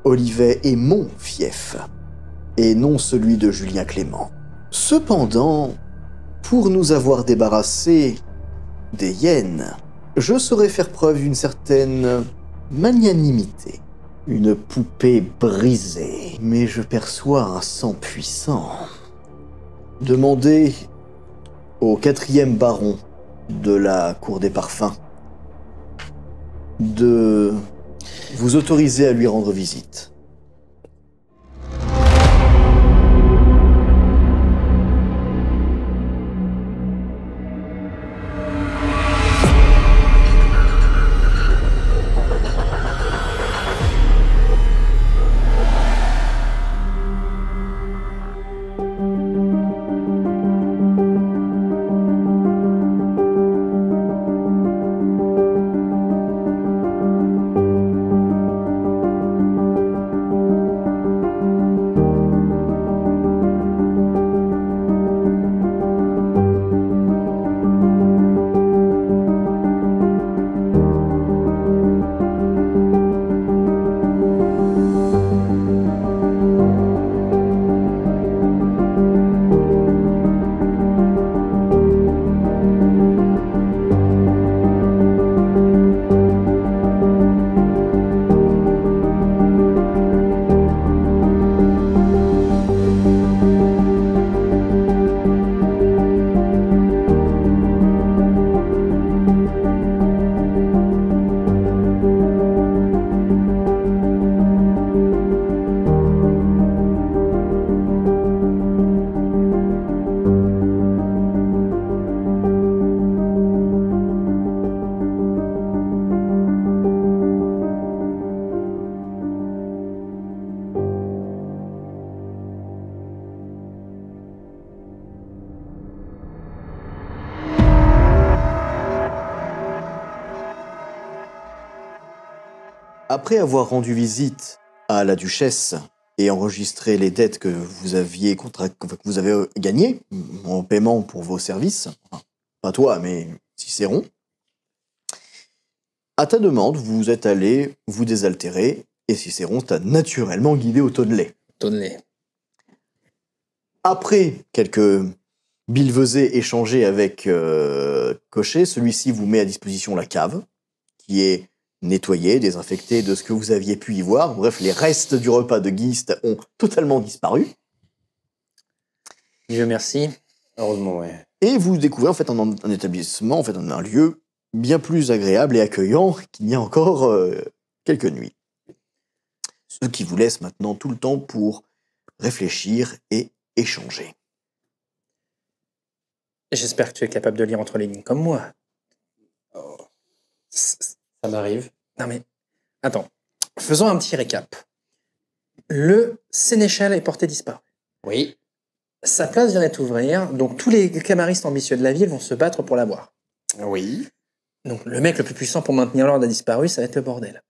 Olivet est mon fief, et non celui de Julien Clément. Cependant, pour nous avoir débarrassés des hyènes, je saurais faire preuve d'une certaine magnanimité. Une poupée brisée, mais je perçois un sang puissant. Demandez au 4e baron de la Cour des Parfums de vous autoriser à lui rendre visite. Après avoir rendu visite à la duchesse et enregistré les dettes que vous avez gagnées en paiement pour vos services, enfin, pas toi, mais Cicéron, à ta demande, vous êtes allé vous désaltérer et Cicéron t'a naturellement guidé au tonnelet. Après quelques billevesées échangées avec Cocher, celui-ci vous met à disposition la cave, qui est nettoyée, désinfectée de ce que vous aviez pu y voir. Bref, les restes du repas de Guiste ont totalement disparu. Dieu merci. Heureusement, ouais. Et vous découvrez en fait un établissement, en fait un lieu bien plus agréable et accueillant qu'il y a encore quelques nuits. Ce qui vous laisse maintenant tout le temps pour réfléchir et échanger. J'espère que tu es capable de lire entre les lignes comme moi. Ça m'arrive. Non mais, attends. Faisons un petit récap. Le sénéchal est porté disparu. Oui. Sa place vient d'être ouverte, donc tous les camaristes ambitieux de la ville vont se battre pour l'avoir. Oui. Donc le mec le plus puissant pour maintenir l'ordre a disparu, ça va être le bordel.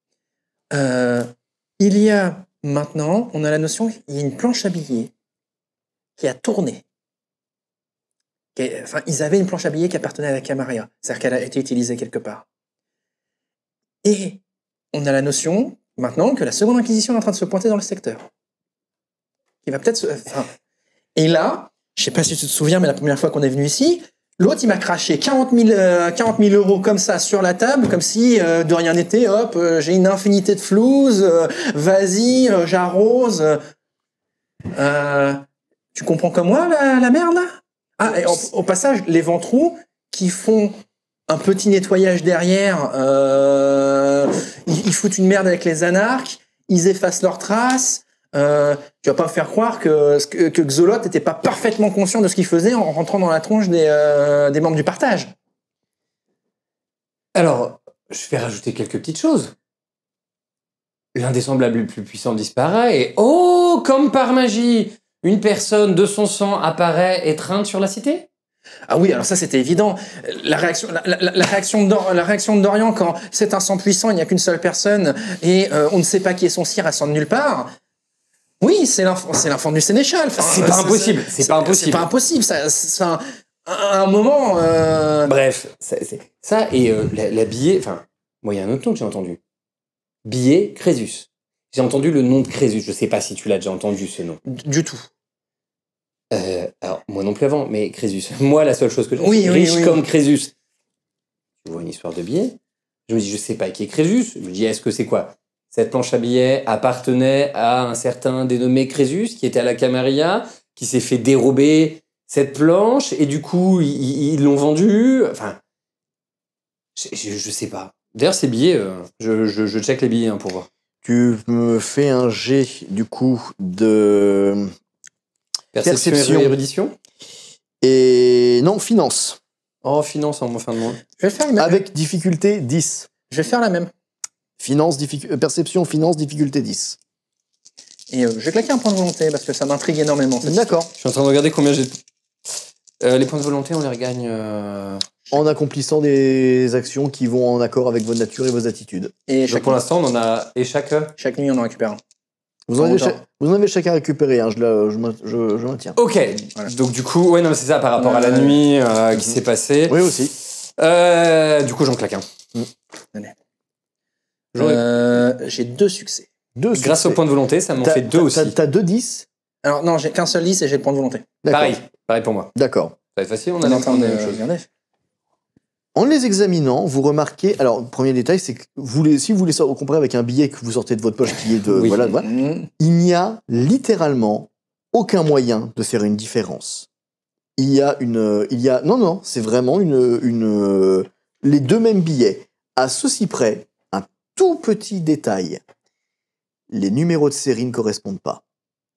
Il y a maintenant, on a la notion qu'il y a une planche à billets qui a tourné. Enfin, ils avaient une planche à billets qui appartenait à la Camarilla, c'est-à-dire qu'elle a été utilisée quelque part. Et on a la notion, maintenant, que la Seconde Inquisition est en train de se pointer dans le secteur. Qui va peut-être Et là, je sais pas si tu te souviens, mais la première fois qu'on est venu ici, l'autre, il m'a craché 40 000 euros comme ça sur la table, comme si de rien n'était, hop, j'ai une infinité de flouses, vas-y, j'arrose. Tu comprends comme moi, la merde, là? Ah, et au passage, les ventrous qui font un petit nettoyage derrière, ils foutent une merde avec les anarques, ils effacent leurs traces. Tu vas pas me faire croire que Xoloth n'était pas parfaitement conscient de ce qu'il faisait en rentrant dans la tronche des membres du partage. Alors, je vais rajouter quelques petites choses. L'un des semblables les plus puissants disparaît et, oh, comme par magie, une personne de son sang apparaît étreinte sur la cité. Ah oui, alors ça c'était évident. La réaction de Dorian quand c'est un sang puissant, il n'y a qu'une seule personne et on ne sait pas qui est son sire, elle sort de nulle part. Oui, c'est l'enfant du sénéchal. Enfin, c'est pas impossible. C'est pas impossible. Ça, à un moment. Bref, ça et la billet. Enfin, moi, il y a un autre nom que j'ai entendu. Billet Crésus. J'ai entendu le nom de Crésus. Je sais pas si tu l'as déjà entendu, ce nom. Du tout. Alors, moi non plus avant, mais Crésus. Moi, la seule chose que je sais, Oui, riche oui. comme Crésus. Je vois une histoire de billets. Je me dis, je sais pas qui est Crésus. Je me dis, est-ce que c'est quoi? Cette planche à billets appartenait à un certain dénommé Crésus qui était à la Camarilla, qui s'est fait dérober cette planche et du coup, ils l'ont vendue. Enfin, je sais pas. D'ailleurs, ces billets, je check les billets pour voir. Tu me fais un jet, du coup, de... Perception et érudition. Et non, finance. Oh, finance en fin de mois. Je vais faire la même. Avec difficulté 10. Je vais faire la même. Perception, finance, difficulté 10. Et je vais claquer un point de volonté parce que ça m'intrigue énormément. D'accord. Je suis en train de regarder combien j'ai... les points de volonté, on les regagne... En accomplissant des actions qui vont en accord avec votre nature et vos attitudes. Et Donc pour l'instant, on en a... Et chaque... chaque nuit, on en récupère un. Vous en avez chacun récupéré, hein, je maintiens. Ok. Voilà. Donc du coup, ouais, non, mais c'est ça par rapport à la nuit qui s'est passée. Oui, aussi. Du coup, j'en claque un. J'ai 2 succès. Grâce au point de volonté, ça m'en fait 2 aussi. T'as 2 10. Alors non, j'ai qu'un seul 10 et j'ai le point de volonté. D'accord. Pareil pour moi. D'accord. Ça va être facile, on On a est la en train de même chose. regarder. En les examinant, vous remarquez... Alors, premier détail, c'est que si vous voulez comparer avec un billet que vous sortez de votre poche qui est de... Oui. Voilà, Mmh. il n'y a littéralement aucun moyen de faire une différence. Non, c'est vraiment les deux mêmes billets. À ceci près, un tout petit détail. Les numéros de série ne correspondent pas.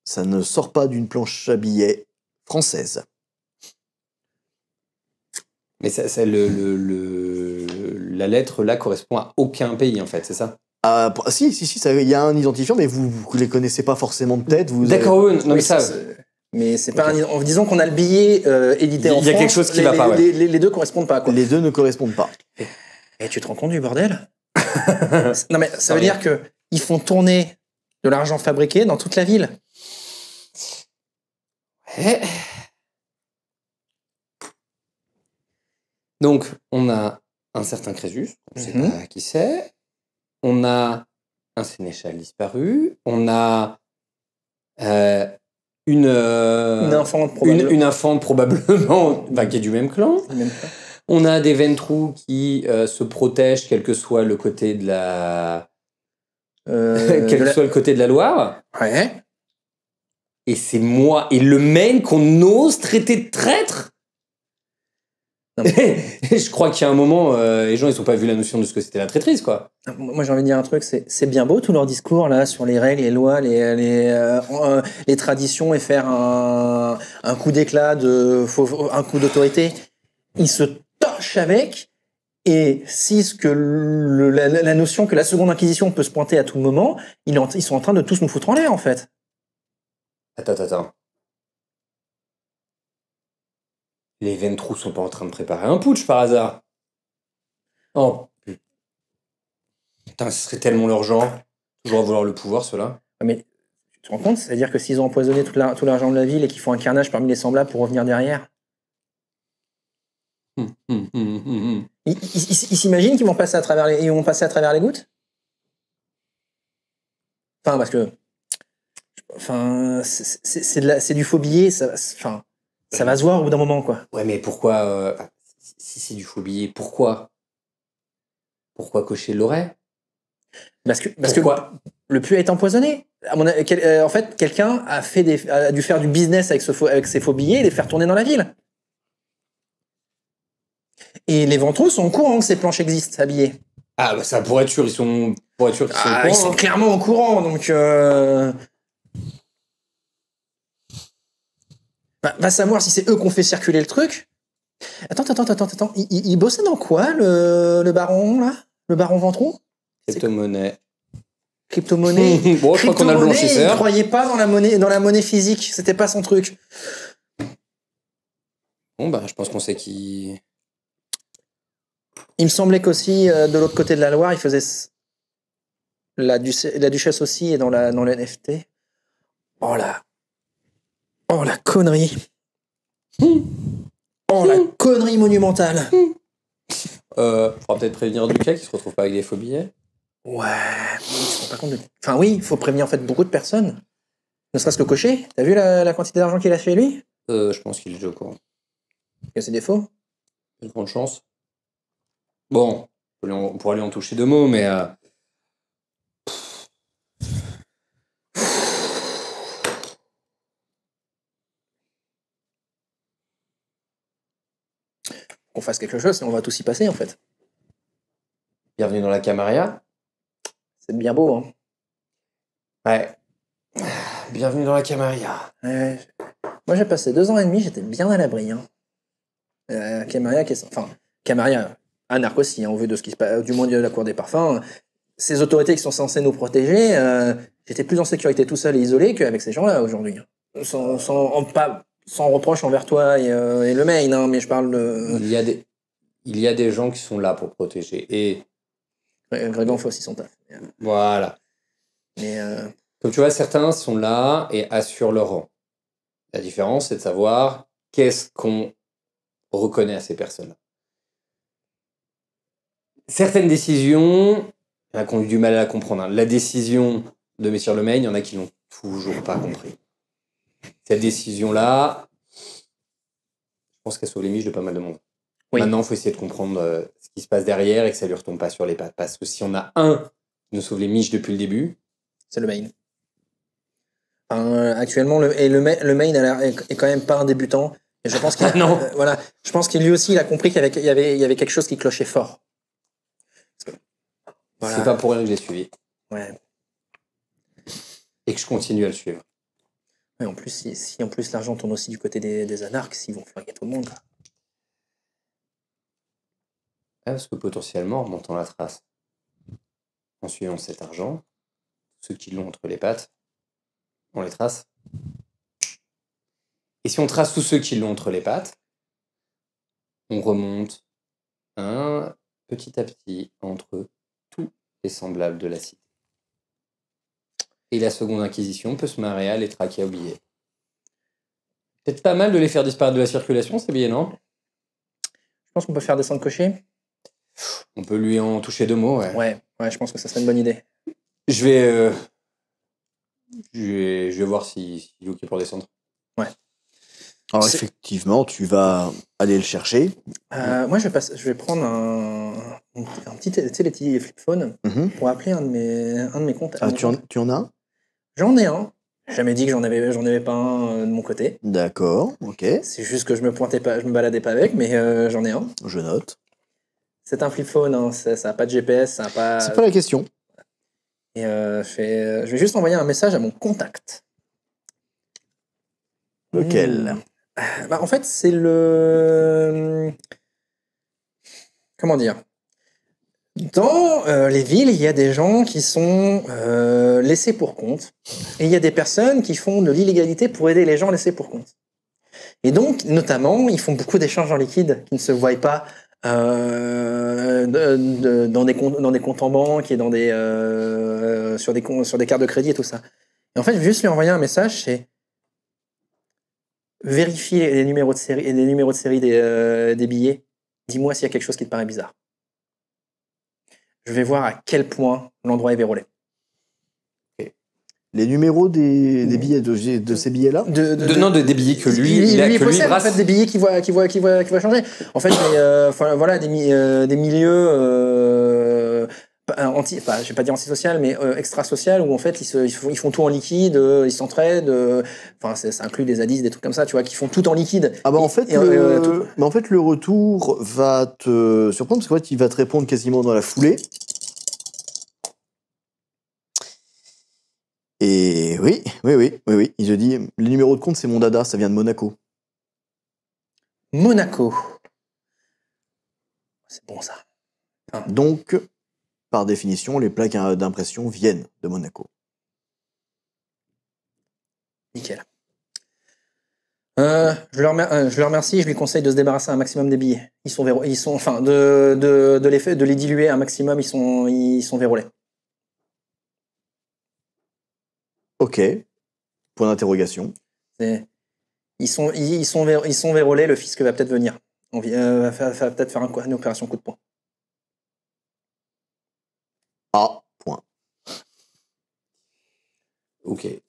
Ça ne sort pas d'une planche à billets française. Mais la lettre là correspond à aucun pays en fait, c'est ça? Si, il y a un identifiant, mais vous les connaissez pas forcément de tête. D'accord, oui, non mais Oui, ça... Mais c'est pas en disant qu'on a le billet édité en France. Il y a quelque chose qui va pas, ouais. Les deux correspondent pas, quoi. Les deux ne correspondent pas. Et tu te rends compte du bordel? Non, mais ça veut dire que ils font tourner de l'argent fabriqué dans toute la ville. Ouais. Donc, on a un certain Crésus, on ne sait pas qui c'est. On a un sénéchal disparu. On a une infante probablement. Une infante probablement qui est du même clan. On a des Ventrous qui se protègent quel que soit le côté de la soit le côté de la Loire. Ouais. Et c'est moi et le mec qu'on ose traiter de traître. Je crois qu'il y a un moment, les gens ils n'ont pas vu la notion de ce que c'était la traîtrise, quoi. Moi j'ai envie de dire un truc, c'est bien beau tout leur discours là sur les règles, les lois, les traditions et faire un coup d'éclat, un coup d'autorité. Ils se torchent avec, et si la notion que la seconde inquisition peut se pointer à tout moment, ils sont en train de tous nous foutre en l'air en fait. Attends. Les Ventrous sont pas en train de préparer un putsch par hasard? Oh putain, ce serait tellement leur genre. Toujours vouloir le pouvoir, ceux-là. Mais tu te rends compte? C'est-à-dire que s'ils ont empoisonné tout l'argent de la ville et qu'ils font un carnage parmi les semblables pour revenir derrière. Ils s'imaginent qu'ils vont passer à travers les gouttes? Enfin, parce que... Enfin, c'est du faux billet, ça va se voir au bout d'un moment, quoi. Ouais, mais pourquoi... si c'est du faux billet, pourquoi cocher l'oreille? Parce que le puits a été empoisonné. En fait, quelqu'un a dû faire du business avec ces faux billets et les faire tourner dans la ville. Et les Ventrous sont au courant que ces planches existent à billets. Ah, bah ça, pour être sûr, ils sont au courant. Ils sont clairement au courant, donc... Va savoir si c'est eux qui ont fait circuler le truc. Attends. Il bossait dans quoi, le baron, là? Le baron Ventrou? Crypto-monnaie. Bon, je crois qu'on a le blanchisseur. Il croyait pas dans la monnaie physique. C'était pas son truc. Bon, bah, je pense qu'on sait qui... Il me semblait qu'aussi, de l'autre côté de la Loire, il faisait la duchesse aussi, et dans le NFT. Oh la connerie. Oh la connerie monumentale. Faudra peut-être prévenir Lucas qui se retrouve pas avec des faux billets. Ouais. rend pas compte de... Enfin oui, il faut prévenir en fait beaucoup de personnes. Ne serait-ce que cocher. T'as vu la quantité d'argent qu'il a chez lui? Je pense qu'il est déjà au courant. Il y a ses défauts. Une grande chance. Bon, on pourra lui en toucher 2 mots, mais... Qu'on fasse quelque chose, sinon on va tous y passer en fait. Bienvenue dans la Camarilla. C'est bien beau, hein. Ouais. Bienvenue dans la Camarilla. Ouais. Moi j'ai passé 2 ans et demi, j'étais bien à l'abri. Hein. Camarilla, enfin, Camarilla, Anarch aussi, hein, au vu de ce qui se passe, du monde de la cour des parfums. Ces autorités qui sont censées nous protéger, j'étais plus en sécurité tout seul et isolé qu'avec ces gens-là aujourd'hui. Sans reproche envers toi et le main, hein, mais je parle de... Il y a des gens qui sont là pour protéger. Et... Grégan fait aussi son taf. Voilà. Mais comme tu vois, certains sont là et assurent leur rang. La différence, c'est de savoir qu'est-ce qu'on reconnaît à ces personnes-là. Certaines décisions, il y en a qui ont eu du mal à la comprendre. Hein. La décision de Messire Lemaine, il y en a qui l'ont toujours pas compris. Cette décision-là, je pense qu'elle sauve les miches de pas mal de monde. Oui. Maintenant, il faut essayer de comprendre ce qui se passe derrière et que ça lui retombe pas sur les pattes. Parce que si on a un qui nous sauve les miches depuis le début, c'est le main. Actuellement, le main est quand même pas un débutant. Et je pense qu'il voilà, je pense qu'il lui aussi il a compris qu'il y avait quelque chose qui clochait fort. Voilà. C'est pas pour rien que je l'ai suivi. Ouais. Et que je continue à le suivre. Ouais, en plus, si en plus l'argent tourne aussi du côté des anarches, ils vont flinguer tout le monde. Parce que potentiellement, en remontant la trace, en suivant cet argent, ceux qui l'ont entre les pattes, on les trace. Et si on trace tous ceux qui l'ont entre les pattes, on remonte petit à petit entre tous les semblables de la cité. Et la seconde inquisition peut se marrer à les traquer à oublier. Peut-être pas mal de les faire disparaître de la circulation, ces billets, non? Je pense qu'on peut faire descendre cocher. On peut lui en toucher 2 mots, ouais. Ouais, je pense que ça serait une bonne idée. Je vais voir s'il est OK pour descendre. Ouais. Alors effectivement, tu vas aller le chercher. Moi, je vais prendre un petit, tu sais, les petits flip phones pour appeler un de mes comptes. Tu en as? J'en ai un. J'ai jamais dit que j'en avais pas un de mon côté. D'accord, ok. C'est juste que je me baladais pas avec, mais j'en ai un. Je note. C'est un flip phone, hein, ça a pas de GPS, ça a pas... C'est pas la question. Et je vais juste envoyer un message à mon contact. Lequel? En fait, c'est le... Comment dire? Dans les villes, il y a des gens qui sont laissés pour compte. Et il y a des personnes qui font de l'illégalité pour aider les gens laissés pour compte. Et donc, notamment, ils font beaucoup d'échanges en liquide qui ne se voient pas dans des comptes en banque et sur des cartes de crédit et tout ça. Et en fait, je vais juste lui envoyer un message, c'est vérifie les numéros de série des billets. Dis-moi s'il y a quelque chose qui te paraît bizarre. Je vais voir à quel point l'endroit est vérolé. Les numéros des billets de ces billets-là? Des billets que lui il possède brasse. En fait des billets qu'il voit changer. En fait, voilà des milieux je vais pas dire antisocial, mais extra-social, où en fait ils font tout en liquide, ils s'entraident. Ça inclut des hadiths, des trucs comme ça, tu vois, qui font tout en liquide. Ah bah en fait, le retour va te surprendre parce qu'en fait il va te répondre quasiment dans la foulée. Et oui. Il te dit, les numéros de compte, c'est mon dada, ça vient de Monaco. Monaco. C'est bon, ça. Donc, par définition, les plaques d'impression viennent de Monaco. Nickel. Je le remercie, je lui conseille de se débarrasser un maximum des billets. De les diluer un maximum, ils sont vérolés. Ok. Point d'interrogation. Ils sont vérolés, le fisc va peut-être venir. On va peut-être faire une opération coup de poing. Ah, point. Ok. Du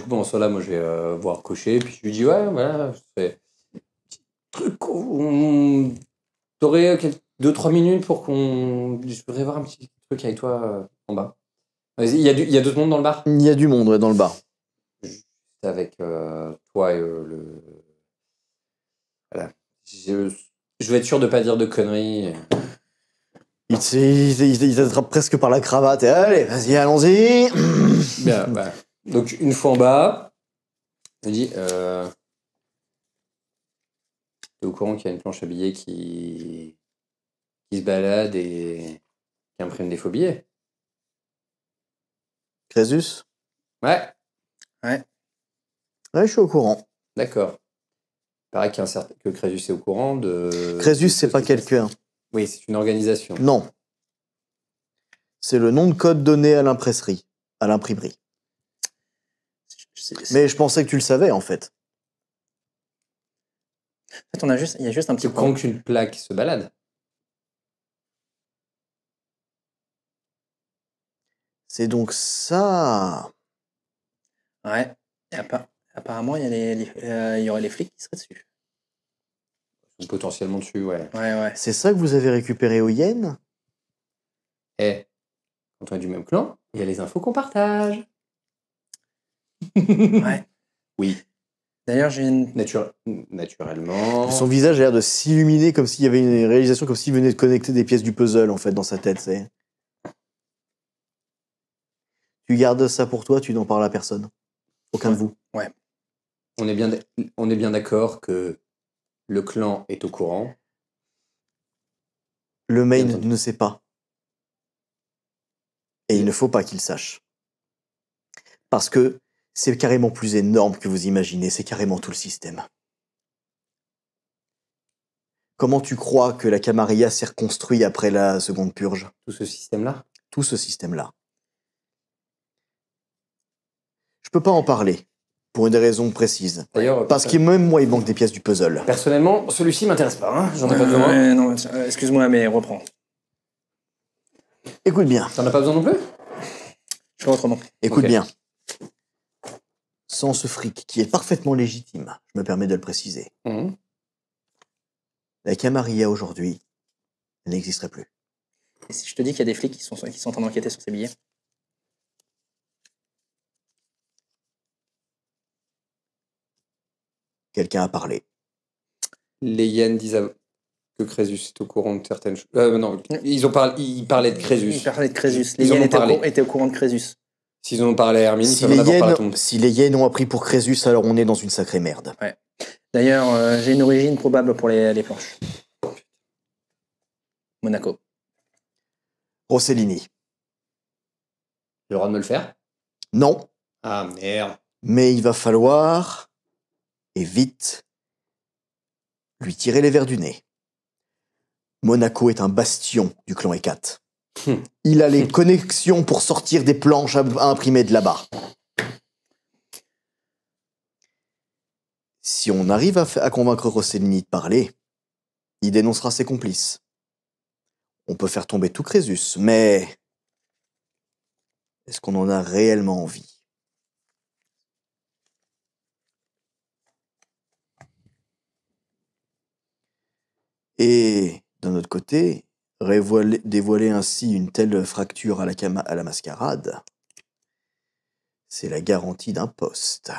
coup, pendant ce temps-là, moi, je vais voir cocher, puis je lui dis, ouais, voilà, c'est petit truc. T'aurais 2-3 minutes pour qu'on. Je voudrais voir un petit truc avec toi en bas. Vas-y, il y a d'autres monde dans le bar? Il y a du monde ouais, dans le bar. Juste avec toi et le. Voilà. Je vais être sûr de pas dire de conneries. Il t'attrape presque par la cravate et allez, vas-y, allons-y. Bien, voilà. Donc, une fois en bas, je me dis t'es au courant qu'il y a une planche à billets qui se balade et qui imprime des faux billets? Crésus? Ouais, Ouais, je suis au courant. d'accord. Il paraît que Crésus est au courant de. Crésus, de c'est ce pas qui se passe. quelqu'un. Oui, c'est une organisation. Non. C'est le nom de code donné à l'imprimerie. Mais je pensais que tu le savais, en fait. En fait, il y a juste un petit C'est quand qu'une plaque se balade. C'est donc ça. Ouais. Et apparemment, il y aurait les flics qui seraient dessus. Ou potentiellement dessus, ouais. Ouais. C'est ça que vous avez récupéré au Yen? Et quand on est du même clan, il y a les infos qu'on partage. Ouais. Oui, D'ailleurs, j'ai une. naturellement. Son visage a l'air de s'illuminer comme s'il y avait une réalisation, comme s'il venait de connecter des pièces du puzzle, en fait, dans sa tête. C'est... Tu gardes ça pour toi, tu n'en parles à personne. Aucun de vous. Ouais. On est bien d'accord que le clan est au courant. Le main Bien entendu. ne sait pas. Et il ne faut pas qu'il sache. Parce que c'est carrément plus énorme que vous imaginez, c'est carrément tout le système. Comment tu crois que la Camarilla s'est reconstruite après la seconde purge? Tout ce système-là. Tout ce système-là. Je peux pas en parler, pour une raison précise. D'ailleurs, Parce que même moi, il manque des pièces du puzzle. personnellement, celui-ci m'intéresse pas. Hein. J'en ai pas besoin. Ouais, non, excuse-moi, mais reprends. Écoute bien, T'en as pas besoin non plus? Je fais autrement. écoute Ok. bien. Sans ce fric, qui est parfaitement légitime, je me permets de le préciser, Mhm. la Camarilla aujourd'hui, elle n'existerait plus. Et si je te dis qu'il y a des flics qui sont en train d'enquêter sur ces billets? Quelqu'un a parlé. Les Hyènes disent que Crésus est au courant de certaines choses. Non, ils parlaient de Crésus. Ils parlaient de Crésus. Les Ils en hyènes ont parlé. étaient au courant de Crésus. S'ils en ont parlé à Hermine, ils Si peuvent les, en avoir parlé à tout le hyènes, monde. si les hyènes ont appris pour Crésus, alors on est dans une sacrée merde. D'ailleurs, j'ai une origine probable pour les planches. Monaco. Rossellini. J'ai le droit de me le faire? Non, Ah merde. mais il va falloir, et vite, lui tirer les vers du nez. Monaco est un bastion du clan Hécate. Il a les connexions pour sortir des planches à imprimer de là-bas. Si on arrive à convaincre Rossellini de parler, il dénoncera ses complices. On peut faire tomber tout Crésus, mais est-ce qu'on en a réellement envie? Et d'un autre côté, dévoiler ainsi une telle fracture à la mascarade, c'est la garantie d'un poste.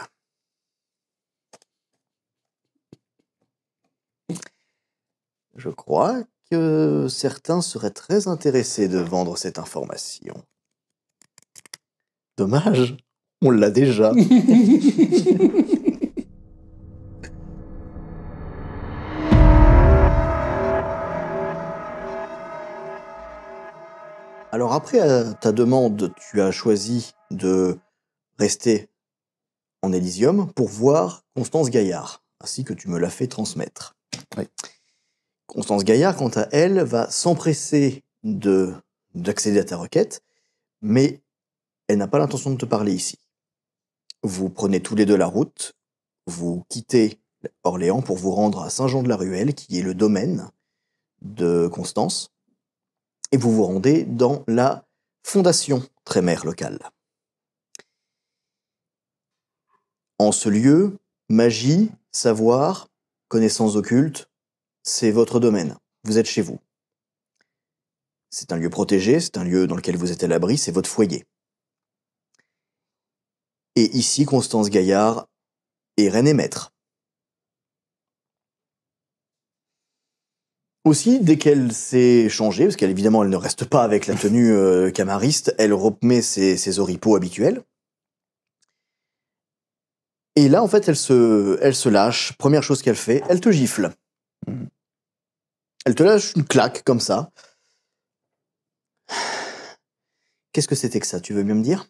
Je crois que certains seraient très intéressés de vendre cette information. Dommage, on l'a déjà. Alors après ta demande, tu as choisi de rester en Elysium pour voir Constance Gaillard, ainsi que tu me l'as fait transmettre. Oui. Constance Gaillard, quant à elle, va s'empresser d'accéder à ta requête, mais elle n'a pas l'intention de te parler ici. Vous prenez tous les deux la route, vous quittez Orléans pour vous rendre à Saint-Jean-de-la-Ruelle, qui est le domaine de Constance, et vous vous rendez dans la fondation Trémère locale. En ce lieu, magie, savoir, connaissances occultes, c'est votre domaine. Vous êtes chez vous. C'est un lieu protégé, c'est un lieu dans lequel vous êtes à l'abri, c'est votre foyer. Et ici, Constance Gaillard est reine et maître. Aussi, dès qu'elle s'est changée, parce qu'évidemment elle ne reste pas avec la tenue camariste, elle remet ses oripeaux habituels. Et là, en fait, elle se lâche. Première chose qu'elle fait, elle te gifle. Elle te lâche une claque, comme ça. Qu'est-ce que c'était que ça, tu veux bien me dire?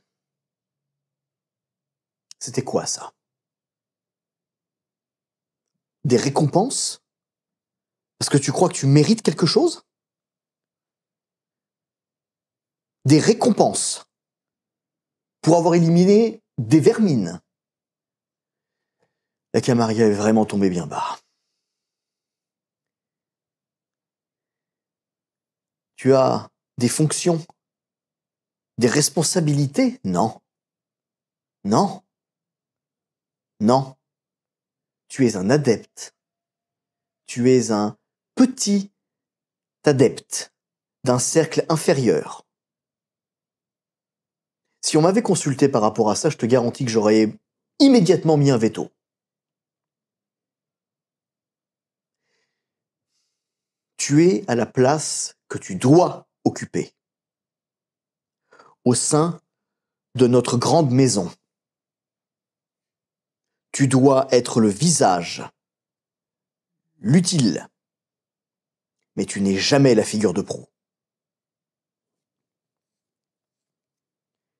C'était quoi, ça? Des récompenses? Parce que tu crois que tu mérites quelque chose? Des récompenses pour avoir éliminé des vermines. La Camarilla est vraiment tombée bien bas. Tu as des fonctions, des responsabilités? Non. Non. Non. Tu es un adepte. Tu es un petit adepte d'un cercle inférieur. Si on m'avait consulté par rapport à ça, je te garantis que j'aurais immédiatement mis un veto. Tu es à la place que tu dois occuper au sein de notre grande maison. Tu dois être le visage, l'utile, mais tu n'es jamais la figure de proue.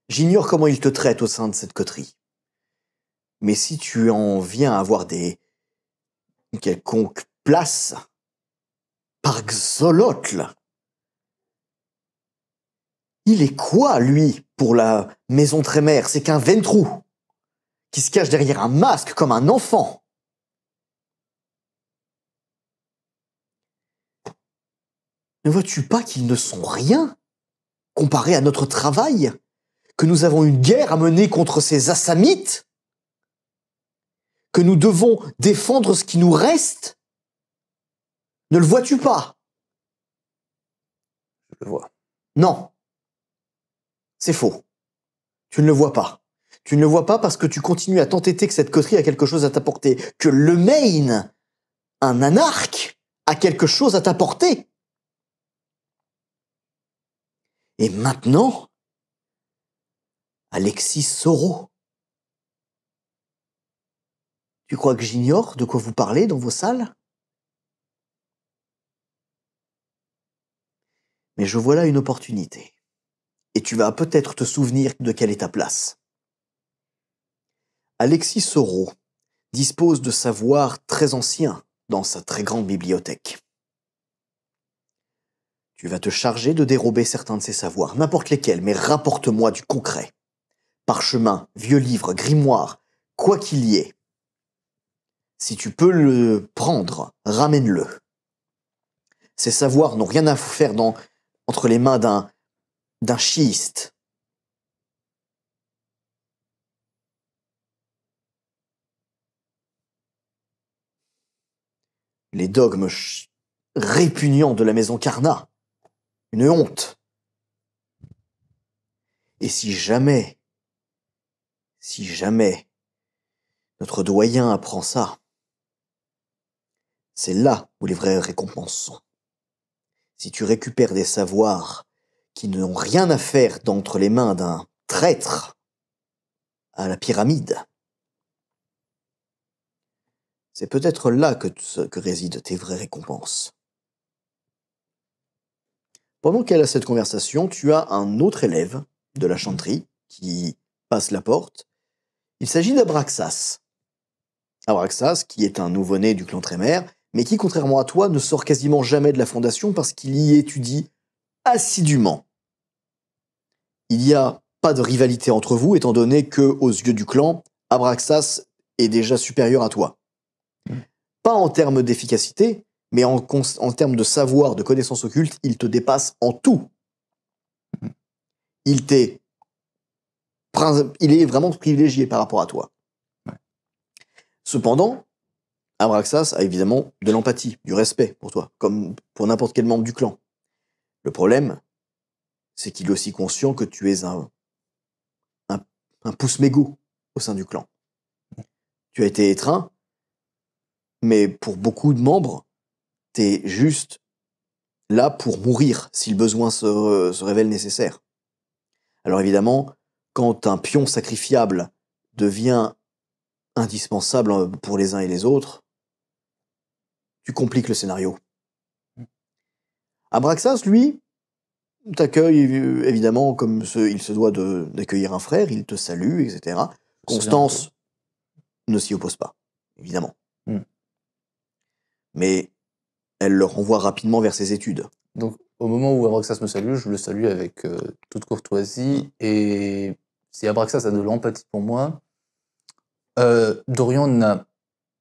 J'ignore comment ils te traitent au sein de cette coterie. Mais si tu en viens à avoir une quelconque place, par Xolotl, il est quoi, lui, pour la maison Trémère? C'est qu'un ventrou qui se cache derrière un masque comme un enfant. Ne vois-tu pas qu'ils ne sont rien comparé à notre travail? Que nous avons une guerre à mener contre ces Assamites? Que nous devons défendre ce qui nous reste? Ne le vois-tu pas? Je le vois. Non. C'est faux. Tu ne le vois pas. Tu ne le vois pas parce que tu continues à t'entêter que cette coterie a quelque chose à t'apporter. Que le Maine, un anarque, a quelque chose à t'apporter. Et maintenant, Alexis Soro. Tu crois que j'ignore de quoi vous parlez dans vos salles? Mais je vois là une opportunité. Et tu vas peut-être te souvenir de quelle est ta place. Alexis Soro dispose de savoirs très anciens dans sa très grande bibliothèque. Tu vas te charger de dérober certains de ces savoirs, n'importe lesquels, mais rapporte-moi du concret. Parchemin, vieux livres, grimoire, quoi qu'il y ait. Si tu peux le prendre, ramène-le. Ces savoirs n'ont rien à faire entre les mains d'un chiiste. Les dogmes répugnants de la maison Carnat. Une honte. Et si jamais notre doyen apprend ça, c'est là où les vraies récompenses sont. Si tu récupères des savoirs qui n'ont rien à faire d'entre les mains d'un traître à la pyramide, c'est peut-être là que résident tes vraies récompenses. Pendant qu'elle a cette conversation, tu as un autre élève de la chanterie qui passe la porte. Il s'agit d'Abraxas. Abraxas, qui est un nouveau-né du clan Trémère, mais qui, contrairement à toi, ne sort quasiment jamais de la fondation parce qu'il y étudie assidûment. Il n'y a pas de rivalité entre vous, étant donné que, aux yeux du clan, Abraxas est déjà supérieur à toi. Pas en termes d'efficacité, mais en termes de savoir, de connaissances occultes, il te dépasse en tout. Il est vraiment privilégié par rapport à toi. Cependant, Abraxas a évidemment de l'empathie, du respect pour toi, comme pour n'importe quel membre du clan. Le problème, c'est qu'il est aussi conscient que tu es un pouce-mégot au sein du clan. Tu as été étreint, mais pour beaucoup de membres, t'es juste là pour mourir si le besoin se révèle nécessaire. Alors évidemment, quand un pion sacrifiable devient indispensable pour les uns et les autres, tu compliques le scénario. Abraxas, lui, t'accueille évidemment comme il se doit d'accueillir un frère, il te salue, etc. Constance ne s'y oppose pas, évidemment. Mais elle le renvoie rapidement vers ses études. Donc, au moment où Abraxas me salue, je le salue avec toute courtoisie. Et si Abraxas a de l'empathie pour moi, Dorian n'a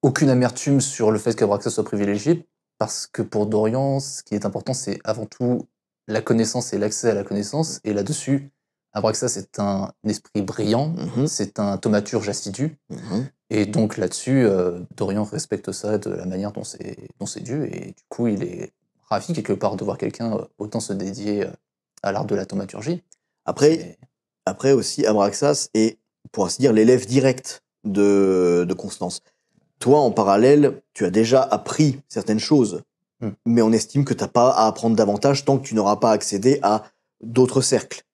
aucune amertume sur le fait qu'Abraxas soit privilégié, parce que pour Dorian, ce qui est important, c'est avant tout la connaissance et l'accès à la connaissance. Et là-dessus, Abraxas est un esprit brillant, c'est un thaumaturge assidu. Et donc là-dessus, Dorian respecte ça de la manière dont c'est dû. Et du coup, il est ravi quelque part de voir quelqu'un autant se dédier à l'art de la thaumaturgie. Après aussi, Abraxas est, pour ainsi dire, l'élève direct de Constance. Toi, en parallèle, tu as déjà appris certaines choses, mais on estime que tu n'as pas à apprendre davantage tant que tu n'auras pas accédé à d'autres cercles.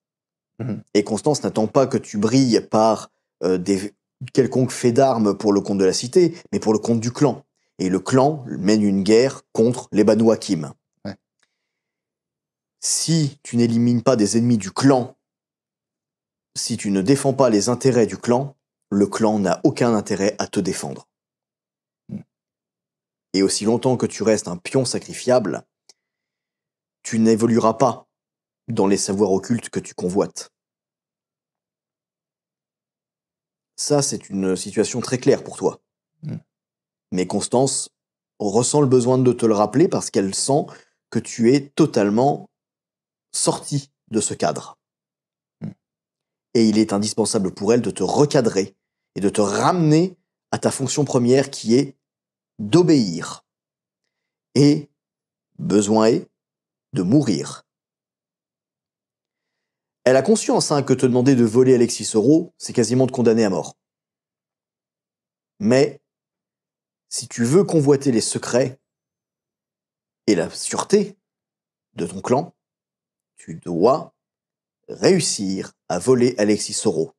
Et Constance n'attend pas que tu brilles par des quelconques faits d'armes pour le compte de la cité, mais pour le compte du clan. Et le clan mène une guerre contre les Banu Hakim. Ouais. Si tu n'élimines pas des ennemis du clan, si tu ne défends pas les intérêts du clan, le clan n'a aucun intérêt à te défendre. Et aussi longtemps que tu restes un pion sacrifiable, tu n'évolueras pas dans les savoirs occultes que tu convoites. Ça, c'est une situation très claire pour toi. Mais Constance ressent le besoin de te le rappeler parce qu'elle sent que tu es totalement sorti de ce cadre. Et il est indispensable pour elle de te recadrer et de te ramener à ta fonction première qui est d'obéir. Et besoin est de mourir. Elle a conscience que te demander de voler Alexis Soro, c'est quasiment te condamner à mort. Mais si tu veux convoiter les secrets et la sûreté de ton clan, tu dois réussir à voler Alexis Soro.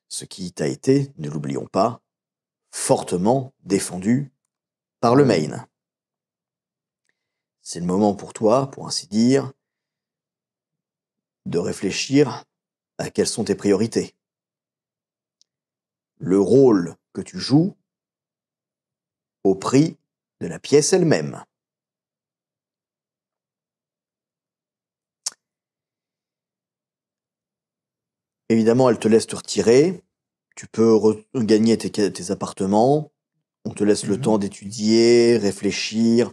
Ce qui t'a été, ne l'oublions pas, fortement défendu par le Maine. C'est le moment pour toi, pour ainsi dire, de réfléchir à quelles sont tes priorités. Le rôle que tu joues au prix de la pièce elle-même. Évidemment, elle te laisse te retirer. Tu peux regagner tes appartements. On te laisse le temps d'étudier, réfléchir,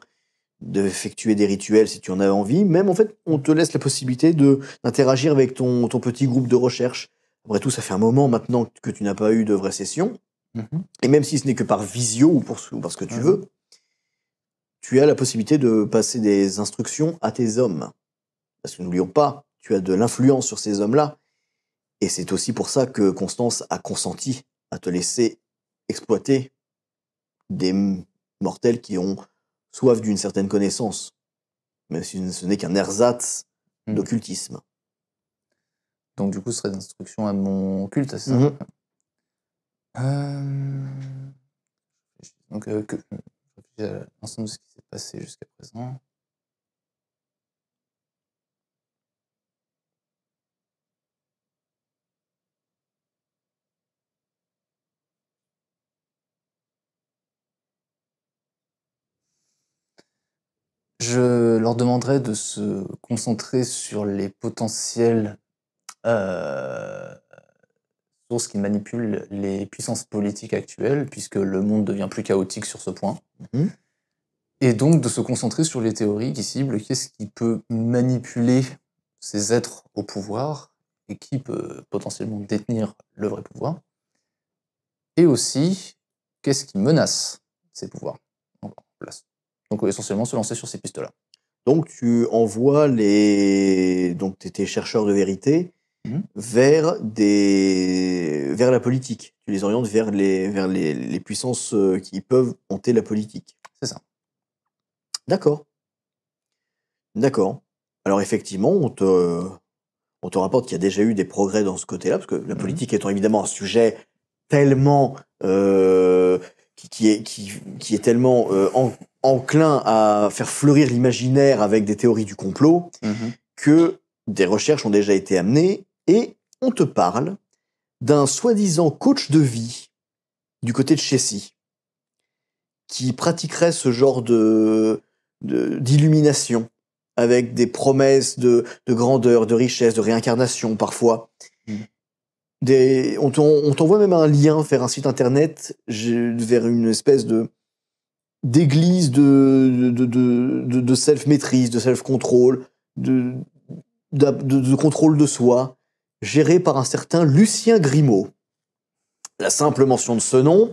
d'effectuer des rituels si tu en as envie. Même, en fait, on te laisse la possibilité d'interagir avec ton petit groupe de recherche. Après tout, ça fait un moment maintenant que tu n'as pas eu de vraie session. Et même si ce n'est que par visio ou parce que tu veux, tu as la possibilité de passer des instructions à tes hommes. Parce que n'oublions pas, tu as de l'influence sur ces hommes-là. Et c'est aussi pour ça que Constance a consenti à te laisser exploiter des mortels qui ont soif d'une certaine connaissance, même si ce n'est qu'un ersatz d'occultisme. Donc du coup, ce serait d'instruction à mon culte, c'est ça? Donc, l'ensemble de ce qui s'est passé jusqu'à présent. Je leur demanderai de se concentrer sur les potentielles sources qui manipulent les puissances politiques actuelles, puisque le monde devient plus chaotique sur ce point. Et donc de se concentrer sur les théories qui ciblent qu'est-ce qui peut manipuler ces êtres au pouvoir et qui peut potentiellement détenir le vrai pouvoir. Et aussi qu'est-ce qui menace ces pouvoirs en place. Donc essentiellement se lancer sur ces pistes-là. Donc tu envoies tes chercheurs de vérité Mhm. vers la politique. Tu les orientes vers les puissances qui peuvent hanter la politique. C'est ça. D'accord. D'accord. Alors effectivement, on te rapporte qu'il y a déjà eu des progrès dans ce côté-là, parce que la politique étant évidemment un sujet tellement qui est tellement enclin à faire fleurir l'imaginaire avec des théories du complot, que des recherches ont déjà été amenées, et on te parle d'un soi-disant coach de vie du côté de Chessy, qui pratiquerait ce genre d'illumination, avec des promesses de grandeur, de richesse, de réincarnation parfois. On t'envoie même un lien vers un site internet, vers une espèce d'église de self-maîtrise, de self-control, de contrôle de soi, géré par un certain Lucien Grimaud. La simple mention de ce nom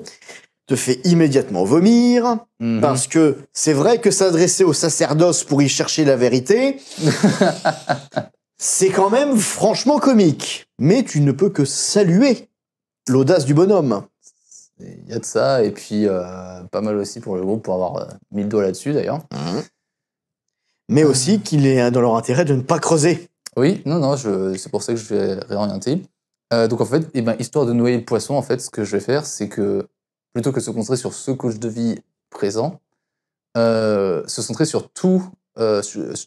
te fait immédiatement vomir, parce que c'est vrai que s'adresser au sacerdoce pour y chercher la vérité, c'est quand même franchement comique. Mais tu ne peux que saluer l'audace du bonhomme. Il y a de ça, et puis pas mal aussi pour le groupe pour avoir mis le doigt là-dessus d'ailleurs. Mais aussi qu'il est dans leur intérêt de ne pas creuser. Oui, non, c'est pour ça que je vais réorienter. Donc en fait, histoire de noyer le poisson, en fait, ce que je vais faire, c'est que plutôt que de se concentrer sur ce coach de vie présent, se centrer sur tout,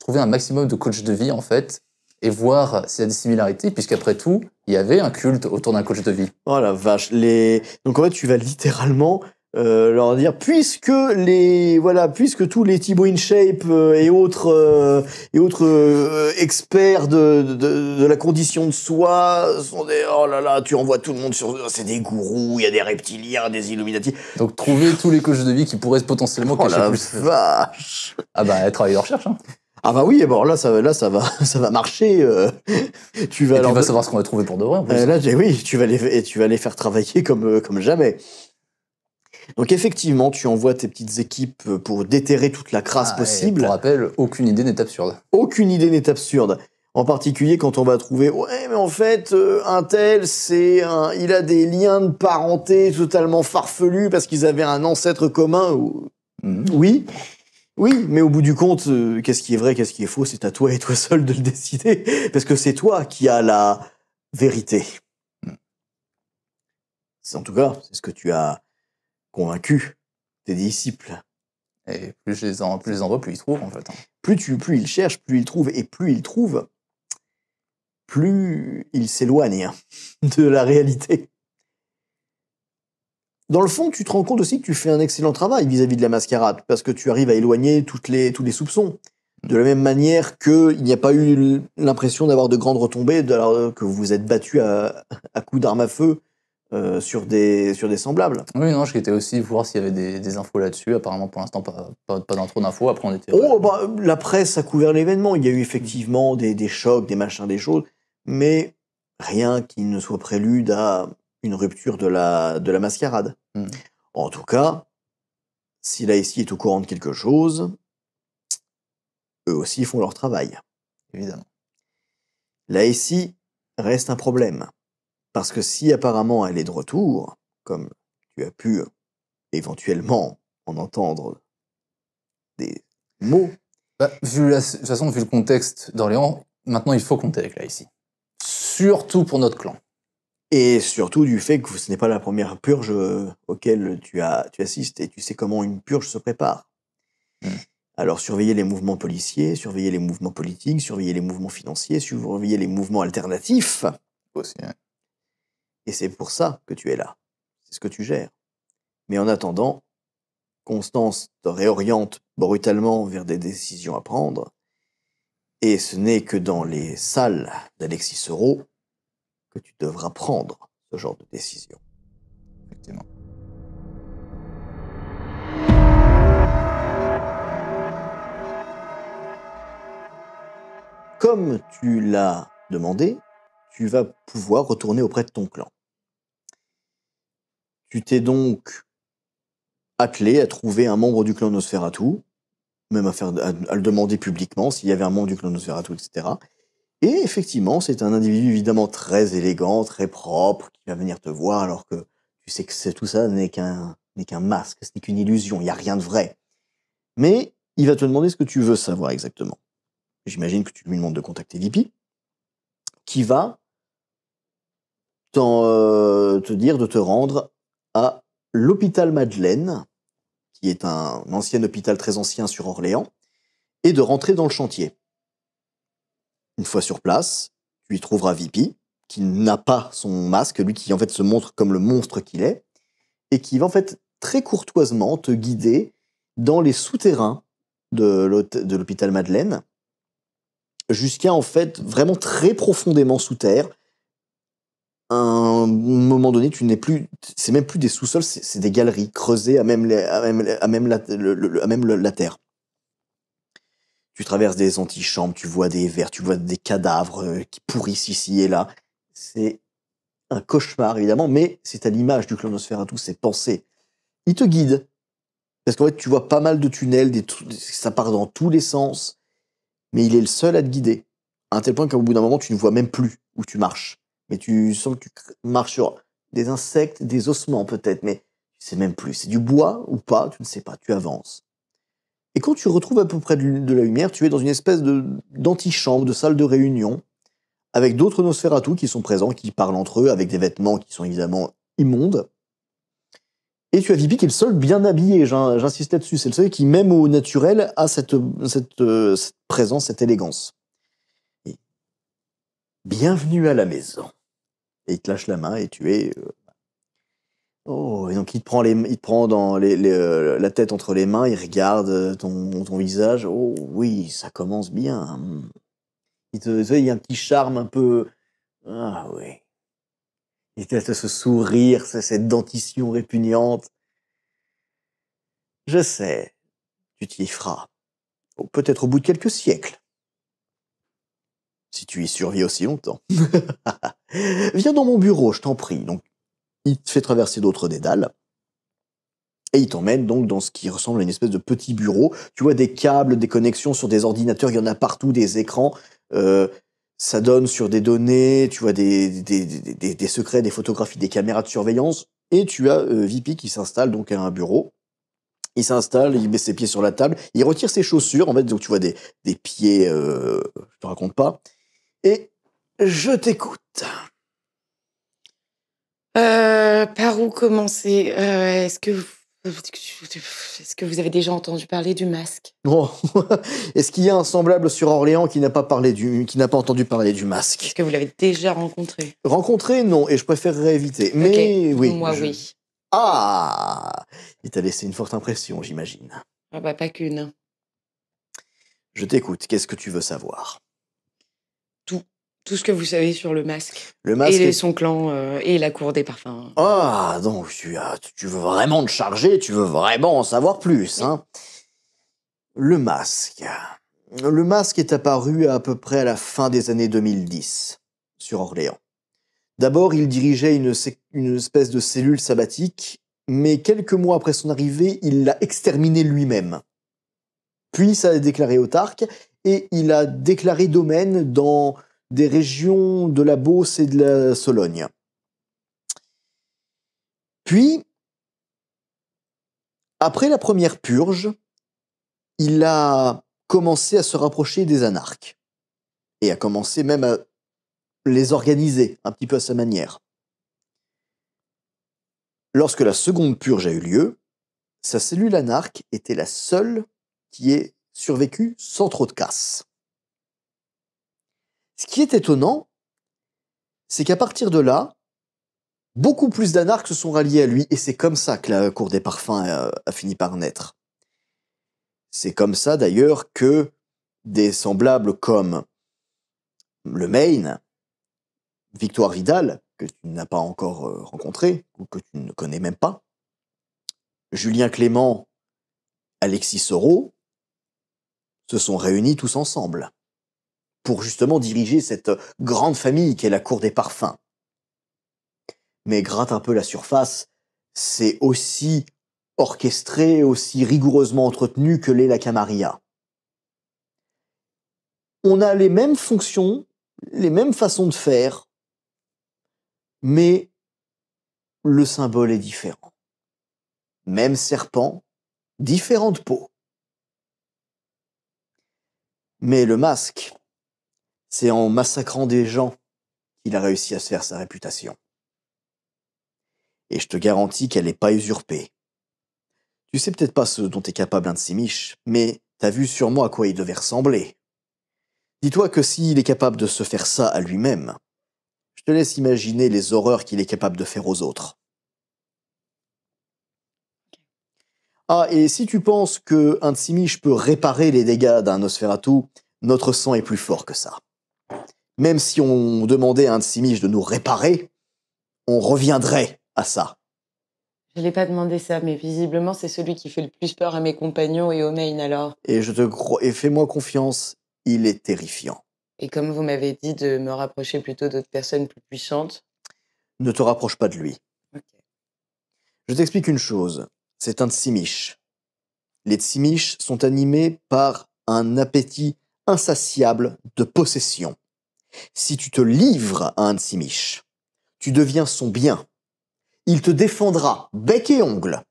trouver un maximum de coachs de vie, en fait, et voir s'il y a des similarités, puisqu'après tout, il y avait un culte autour d'un coach de vie. Oh la vache. Donc en fait, tu vas littéralement leur dire, puisque tous les Thibaut InShape et autres experts de la condition de soi sont des, oh là là, tu envoies tout le monde c'est des gourous, il y a des reptiliens, des Illuminati. Donc trouver tous les coachs de vie qui pourraient potentiellement Oh cacher la plus. vache. Ah bah, travailler de recherche, hein. Ah bah oui, bon là ça va marcher. Tu vas Et puis on va savoir ce qu'on va trouver pour de vrai, en plus. là, oui, tu vas les faire travailler comme jamais. Donc effectivement, tu envoies tes petites équipes pour déterrer toute la crasse possible. Pour rappel, aucune idée n'est absurde. Aucune idée n'est absurde. En particulier quand on va trouver, ouais, mais en fait, un tel, il a des liens de parenté totalement farfelus parce qu'ils avaient un ancêtre commun. Oui, mais au bout du compte, qu'est-ce qui est vrai, qu'est-ce qui est faux, c'est à toi et toi seul de le décider, parce que c'est toi qui as la vérité. En tout cas, c'est ce que tu as convaincu tes disciples. Et plus je les envoie, plus ils trouvent, en fait. Plus ils cherchent, plus ils trouvent, et plus ils trouvent, plus ils s'éloignent de la réalité. Dans le fond, tu te rends compte aussi que tu fais un excellent travail vis-à-vis de la mascarade, parce que tu arrives à éloigner tous les soupçons. De la même manière qu'il n'y a pas eu l'impression d'avoir de grandes retombées, que vous vous êtes battu à coups d'armes à feu sur des semblables. Oui, non, j'étais aussi voir s'il y avait des infos là-dessus. Apparemment, pour l'instant, pas d'intro d'infos. Après, on était... La presse a couvert l'événement. Il y a eu effectivement des chocs, des machins, des choses, mais rien qui ne soit prélude à une rupture de la mascarade. En tout cas, si l'ASI est au courant de quelque chose, eux aussi font leur travail. Évidemment. L'ASI reste un problème. Parce que si apparemment elle est de retour, comme tu as pu éventuellement en entendre des mots... De toute façon, vu le contexte d'Orléans, maintenant il faut compter avec l'ASI. Surtout pour notre clan. Et surtout du fait que ce n'est pas la première purge auquel tu assistes, et tu sais comment une purge se prépare. Alors surveiller les mouvements policiers, surveiller les mouvements politiques, surveiller les mouvements financiers, surveiller les mouvements alternatifs. Aussi, ouais. Et c'est pour ça que tu es là. C'est ce que tu gères. Mais en attendant, Constance te réoriente brutalement vers des décisions à prendre, et ce n'est que dans les salles d'Alexis Seurat que tu devras prendre ce genre de décision. Effectivement. Comme tu l'as demandé, tu vas pouvoir retourner auprès de ton clan. Tu t'es donc attelé à trouver un membre du clan Nosferatu, même à le demander publiquement s'il y avait un membre du clan Nosferatu, etc. Et effectivement, c'est un individu évidemment très élégant, très propre, qui va venir te voir alors que tu sais que tout ça n'est qu'un masque, ce n'est qu'une illusion, il n'y a rien de vrai. Mais il va te demander ce que tu veux savoir exactement. J'imagine que tu lui demandes de contacter Vipi, qui va te dire de te rendre à l'hôpital Madeleine, qui est un ancien hôpital très ancien sur Orléans, et de rentrer dans le chantier. Une fois sur place, tu y trouveras Vipi, qui n'a pas son masque, lui qui en fait se montre comme le monstre qu'il est, et qui va en fait très courtoisement te guider dans les souterrains de l'hôpital Madeleine, jusqu'à en fait vraiment très profondément sous terre. À un moment donné, c'est même plus des sous-sols, c'est des galeries creusées à même la terre. Tu traverses des antichambres, tu vois des vers, tu vois des cadavres qui pourrissent ici et là. C'est un cauchemar, évidemment, mais c'est à l'image du clan Nosferatu, c'est pensé. Il te guide. Parce qu'en fait, tu vois pas mal de tunnels, ça part dans tous les sens, mais il est le seul à te guider. À un tel point qu'au bout d'un moment, tu ne vois même plus où tu marches. Mais tu sens que tu marches sur des insectes, des ossements peut-être, mais tu sais même plus. C'est du bois ou pas, tu ne sais pas, tu avances. Et quand tu retrouves à peu près de la lumière, tu es dans une espèce d'antichambre, de salle de réunion, avec d'autres Nosferatu qui sont présents, qui parlent entre eux, avec des vêtements qui sont évidemment immondes. Et tu as Vipi qui est le seul bien habillé, j'insiste là-dessus, c'est le seul qui, même au naturel, a cette présence, cette élégance. Et bienvenue à la maison. Et il te lâche la main et tu es... Oh, et donc il te prend dans la tête entre les mains, il regarde ton visage. Oh oui, ça commence bien. Il y a un petit charme un peu... Ah oui. Il te laisse ce sourire, cette dentition répugnante. Je sais, tu t'y feras. Peut-être au bout de quelques siècles. Si tu y survis aussi longtemps. Viens dans mon bureau, je t'en prie. Donc, il te fait traverser d'autres dédales. Et il t'emmène donc dans ce qui ressemble à une espèce de petit bureau. Tu vois des câbles, des connexions sur des ordinateurs, il y en a partout, des écrans. Ça donne sur des données, tu vois des secrets, des photographies, des caméras de surveillance. Et tu as Vipi qui s'installe donc à un bureau. Il s'installe, il met ses pieds sur la table, il retire ses chaussures, en fait, donc tu vois des pieds, je te raconte pas. Et je t'écoute. Par où commencer? Est-ce que vous avez déjà entendu parler du masque? Oh. Est-ce qu'il y a un semblable sur Orléans qui n'a pas entendu parler du masque? Est-ce que vous l'avez déjà rencontré? Rencontré, non, et je préférerais éviter. Mais okay. oui. Moi, oui. Ah! Il t'a laissé une forte impression, j'imagine. Ah bah, pas qu'une. Je t'écoute, qu'est-ce que tu veux savoir? Tout ce que vous savez sur le masque. Le masque et son clan, et la cour des parfums. Ah, donc tu veux vraiment te charger, tu veux vraiment en savoir plus, hein? Le masque. Le masque est apparu à peu près à la fin des années 2010, sur Orléans. D'abord, il dirigeait une espèce de cellule sabbatique, mais quelques mois après son arrivée, il l'a exterminé lui-même. Puis ça a déclaré autarque, et il a déclaré domaine dans des régions de la Beauce et de la Sologne. Puis, après la première purge, il a commencé à se rapprocher des anarches, et a commencé même à les organiser un petit peu à sa manière. Lorsque la seconde purge a eu lieu, sa cellule anarque était la seule qui ait survécu sans trop de casse. Ce qui est étonnant, c'est qu'à partir de là, beaucoup plus d'anarches se sont ralliés à lui, et c'est comme ça que la cour des parfums a fini par naître. C'est comme ça d'ailleurs que des semblables comme le Maine, Victoire Vidal, que tu n'as pas encore rencontré, ou que tu ne connais même pas, Julien Clément, Alexis Soro, se sont réunis tous ensemble pour justement diriger cette grande famille qu'est la cour des parfums. Mais gratte un peu la surface, c'est aussi orchestré, aussi rigoureusement entretenu que l'est la Camarilla. On a les mêmes fonctions, les mêmes façons de faire, mais le symbole est différent. Même serpent, différente peau. Mais le masque, c'est en massacrant des gens qu'il a réussi à se faire sa réputation. Et je te garantis qu'elle n'est pas usurpée. Tu sais peut-être pas ce dont est capable un de ces miches, mais t'as vu sûrement à quoi il devait ressembler. Dis-toi que s'il est capable de se faire ça à lui-même, je te laisse imaginer les horreurs qu'il est capable de faire aux autres. Ah, et si tu penses qu'un Tsimish peut réparer les dégâts d'un Nosferatu, notre sang est plus fort que ça. Même si on demandait à un Tsimish de nous réparer, on reviendrait à ça. Je l'ai pas demandé ça, mais visiblement, c'est celui qui fait le plus peur à mes compagnons et au main, alors. Et fais-moi confiance, il est terrifiant. Et comme vous m'avez dit de me rapprocher plutôt d'autres personnes plus puissantes. Ne te rapproche pas de lui. Ok. Je t'explique une chose, c'est un Tsimish. Les Tsimish sont animés par un appétit insatiable de possession. Si tu te livres à un Tsimish, tu deviens son bien. Il te défendra bec et ongle.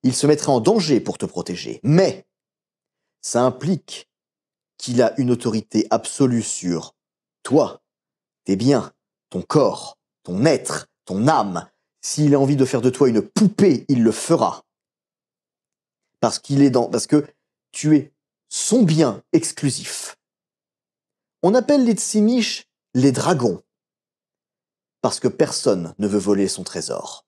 Il se mettra en danger pour te protéger. Mais ça implique qu'il a une autorité absolue sur toi, tes biens, ton corps, ton être, ton âme. S'il a envie de faire de toi une poupée, il le fera. Parce que tu es son bien exclusif. On appelle les Tsimish les dragons. Parce que personne ne veut voler son trésor.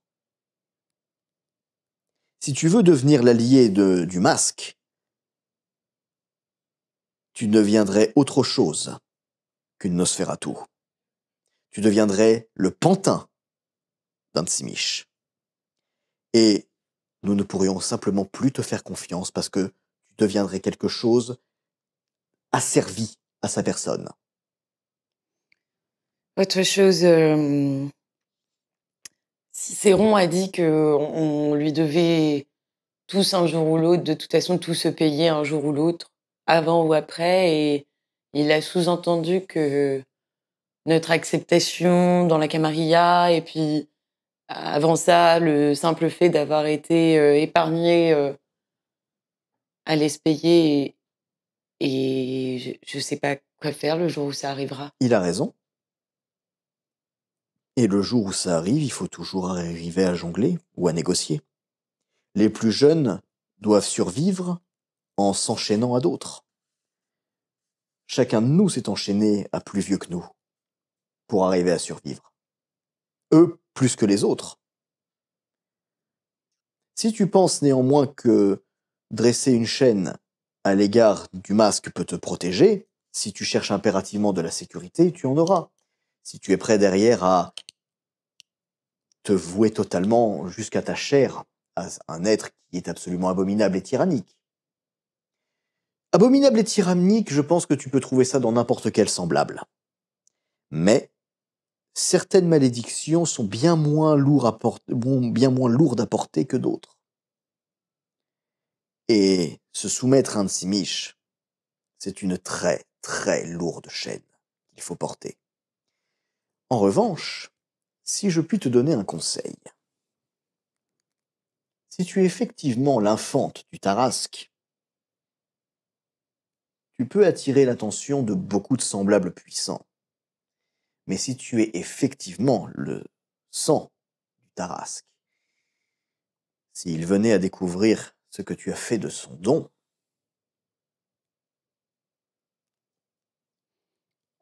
Si tu veux devenir l'allié du masque, tu deviendrais autre chose qu'une Nosferatu. Tu deviendrais le pantin d'un Tsimish. Et nous ne pourrions simplement plus te faire confiance parce que tu deviendrais quelque chose asservi à sa personne. Autre chose, Cicéron a dit qu'on lui devait tous un jour ou l'autre, de toute façon, tout se payer un jour ou l'autre, avant ou après, et il a sous-entendu que notre acceptation dans la Camarilla, et puis avant ça, le simple fait d'avoir été épargné allait se payer, et je sais pas quoi faire le jour où ça arrivera. Il a raison. Et le jour où ça arrive, il faut toujours arriver à jongler ou à négocier. Les plus jeunes doivent survivre en s'enchaînant à d'autres. Chacun de nous s'est enchaîné à plus vieux que nous pour arriver à survivre. Eux plus que les autres. Si tu penses néanmoins que dresser une chaîne à l'égard du masque peut te protéger, si tu cherches impérativement de la sécurité, tu en auras. Si tu es prêt derrière à te vouer totalement jusqu'à ta chair à un être qui est absolument abominable et tyrannique. Abominable et tyrannique, je pense que tu peux trouver ça dans n'importe quel semblable. Mais certaines malédictions sont bien moins lourdes à porter que d'autres. Et se soumettre à un Tsimish, c'est une très, très lourde chaîne qu'il faut porter. En revanche, si je puis te donner un conseil, si tu es effectivement l'infante du Tarasque, tu peux attirer l'attention de beaucoup de semblables puissants. Mais si tu es effectivement le sang du Tarasque, s'il venait à découvrir ce que tu as fait de son don...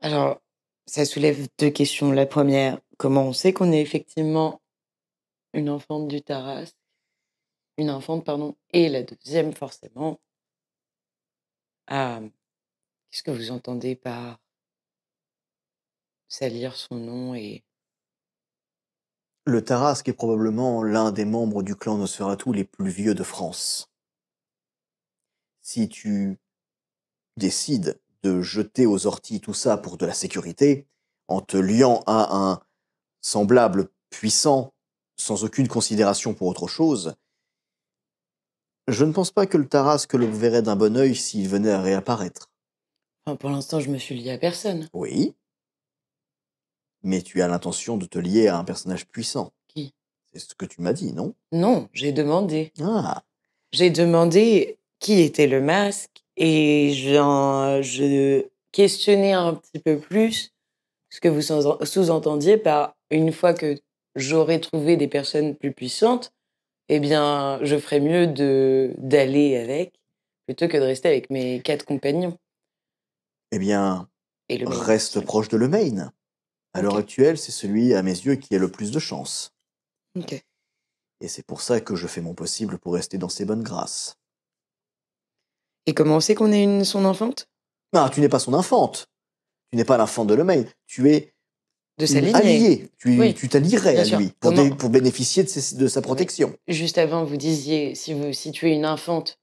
Alors, ça soulève deux questions. La première, comment on sait qu'on est effectivement une enfante du Tarasque? Une enfante, pardon. Et la deuxième, forcément, qu'est-ce que vous entendez par salir son nom et... Le Tarasque est probablement l'un des membres du clan Nosferatu les plus vieux de France. Si tu décides de jeter aux orties tout ça pour de la sécurité, en te liant à un semblable puissant, sans aucune considération pour autre chose, Je ne pense pas que le Tarasque le verrait d'un bon œil s'il venait à réapparaître. Enfin, pour l'instant, je me suis liée à personne. Oui. Mais tu as l'intention de te lier à un personnage puissant. Qui? C'est ce que tu m'as dit, non? Non, j'ai demandé. Ah, J'ai demandé qui était le masque et je questionnais un petit peu plus ce que vous sous-entendiez par une fois que j'aurais trouvé des personnes plus puissantes, eh bien, je ferais mieux d'aller avec plutôt que de rester avec mes 4 compagnons eh bien, et le maître. reste proche de Lemaine. À l'heure Ok. actuelle, c'est celui, à mes yeux, qui a le plus de chance. Ok. Et c'est pour ça que je fais mon possible pour rester dans ses bonnes grâces. Et comment on sait qu'on est son enfante? Ah, tu n'es pas son infante. Tu n'es pas l'enfant de Lemaine. Tu es De sa une lignée. alliée. Oui, Tu t'allierais bien à sûr. lui Comment? pour bénéficier de sa protection. Juste avant, vous disiez si tu es une infante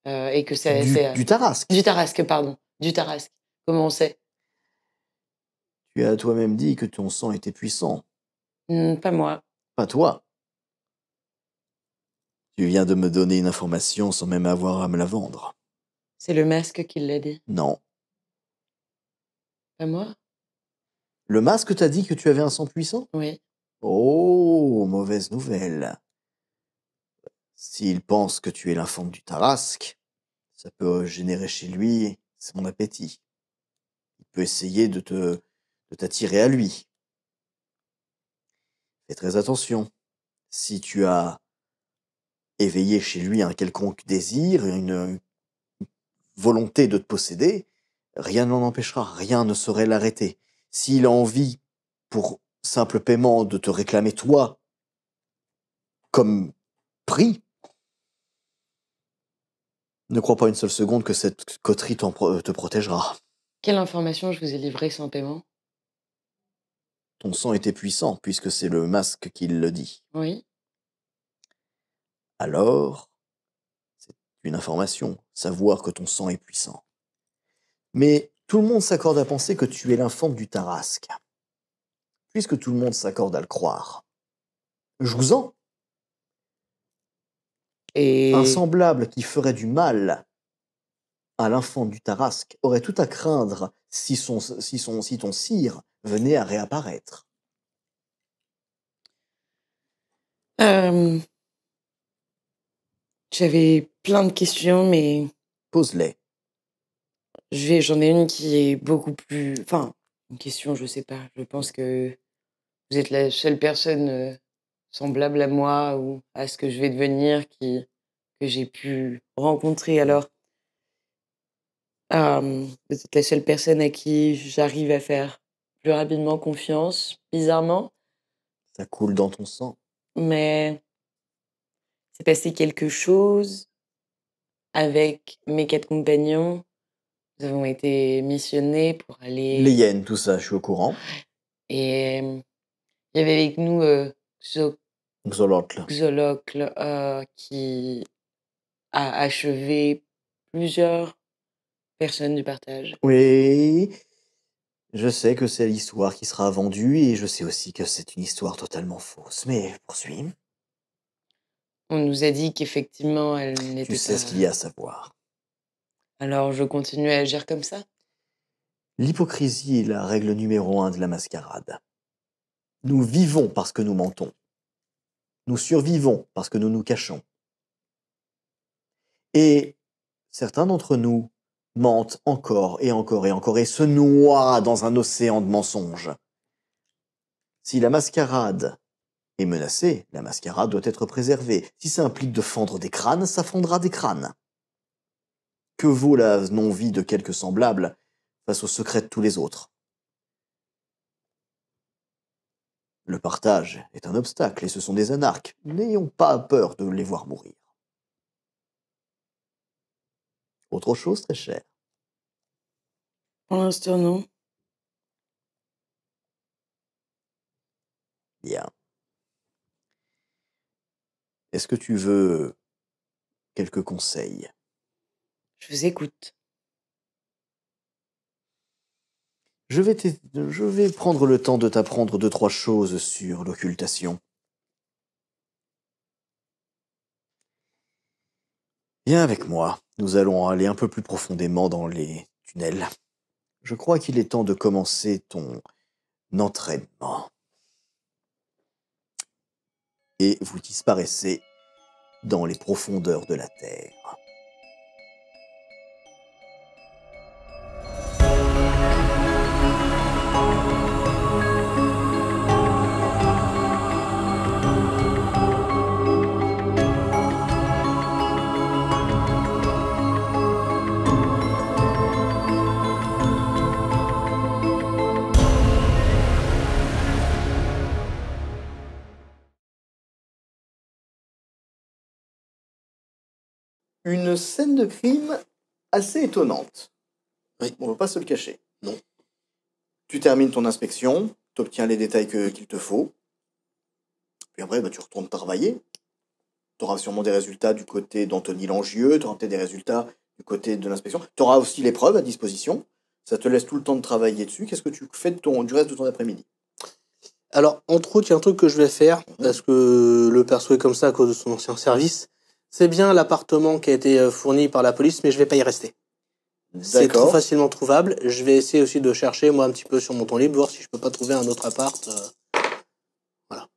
et que c'est Du Tarasque. du Tarasque, pardon. Du Tarasque. Comment on sait? Tu as toi-même dit que ton sang était puissant. Pas moi. Pas toi. Tu viens de me donner une information sans même avoir à me la vendre. C'est le masque qui l'a dit. Non. Pas moi? Le masque t'a dit que tu avais un sang puissant? Oui. Oh, mauvaise nouvelle. S'il pense que tu es l'infante du Tarasque, ça peut générer chez lui son appétit. Il peut essayer de t'attirer à lui. Fais très attention. Si tu as éveillé chez lui un quelconque désir, une volonté de te posséder, rien ne l'en empêchera, rien ne saurait l'arrêter. S'il a envie, pour simple paiement, de te réclamer toi comme prix, ne crois pas une seule seconde que cette coterie te protégera. Quelle information je vous ai livrée sans paiement? Ton sang était puissant, puisque c'est le masque qui le dit. Oui. Alors, c'est une information, savoir que ton sang est puissant. Mais tout le monde s'accorde à penser que tu es l'infante du Tarasque, puisque tout le monde s'accorde à le croire. Joues-en. Et Un semblable qui ferait du mal à l'infante du Tarasque aurait tout à craindre si ton sire venait à réapparaître. J'avais plein de questions, mais Pose-les. j'en ai une qui est beaucoup plus... Enfin, une question, je sais pas. Je pense que vous êtes la seule personne semblable à moi ou à ce que je vais devenir que j'ai pu rencontrer. Alors, vous êtes la seule personne à qui j'arrive à faire plus rapidement confiance, bizarrement. Ça coule dans ton sang. Mais c'est passé quelque chose avec mes 4 compagnons. Nous avons été missionnés pour aller... Les hyènes, tout ça, je suis au courant. Et il y avait avec nous Xolotl. Xolocle qui a achevé plusieurs personnes du partage. Oui, je sais que c'est l'histoire qui sera vendue et je sais aussi que c'est une histoire totalement fausse. Mais poursuis. On nous a dit qu'effectivement, elle n'était Tu sais pas... ce qu'il y a à savoir. Alors, je continue à agir comme ça? L'hypocrisie est la règle numéro 1 de la mascarade. Nous vivons parce que nous mentons. Nous survivons parce que nous nous cachons. Et certains d'entre nous mentent encore et encore et encore et se noient dans un océan de mensonges. Si la mascarade est menacée, la mascarade doit être préservée. Si ça implique de fendre des crânes, ça fendra des crânes. Que vaut la non-vie de quelques semblables face aux secrets de tous les autres? Le partage est un obstacle et ce sont des anarques. N'ayons pas peur de les voir mourir. Autre chose, très cher. Pour l'instant, non. Bien. Est-ce que tu veux quelques conseils? Je vous écoute. Je vais prendre le temps de t'apprendre 2-3 choses sur l'occultation. Viens avec moi. Nous allons aller un peu plus profondément dans les tunnels. Je crois qu'il est temps de commencer ton entraînement. Et vous disparaissez dans les profondeurs de la Terre. Une scène de crime assez étonnante. Oui. On ne va pas se le cacher. Non. Tu termines ton inspection, tu obtiens les détails qu'il te faut. Puis après, tu retournes travailler. Tu auras sûrement des résultats du côté d'Anthony Langieux, tu auras peut-être des résultats du côté de l'inspection. Tu auras aussi les preuves à disposition. Ça te laisse tout le temps de travailler dessus. Qu'est-ce que tu fais du reste de ton après-midi? Alors, entre autres, il y a un truc que je vais faire, parce que le perso est comme ça à cause de son ancien service. C'est bien l'appartement qui a été fourni par la police, mais je vais pas y rester. C'est trop facilement trouvable. Je vais essayer aussi de chercher, moi, un petit peu sur mon temps libre, voir si je peux pas trouver un autre appart. Voilà.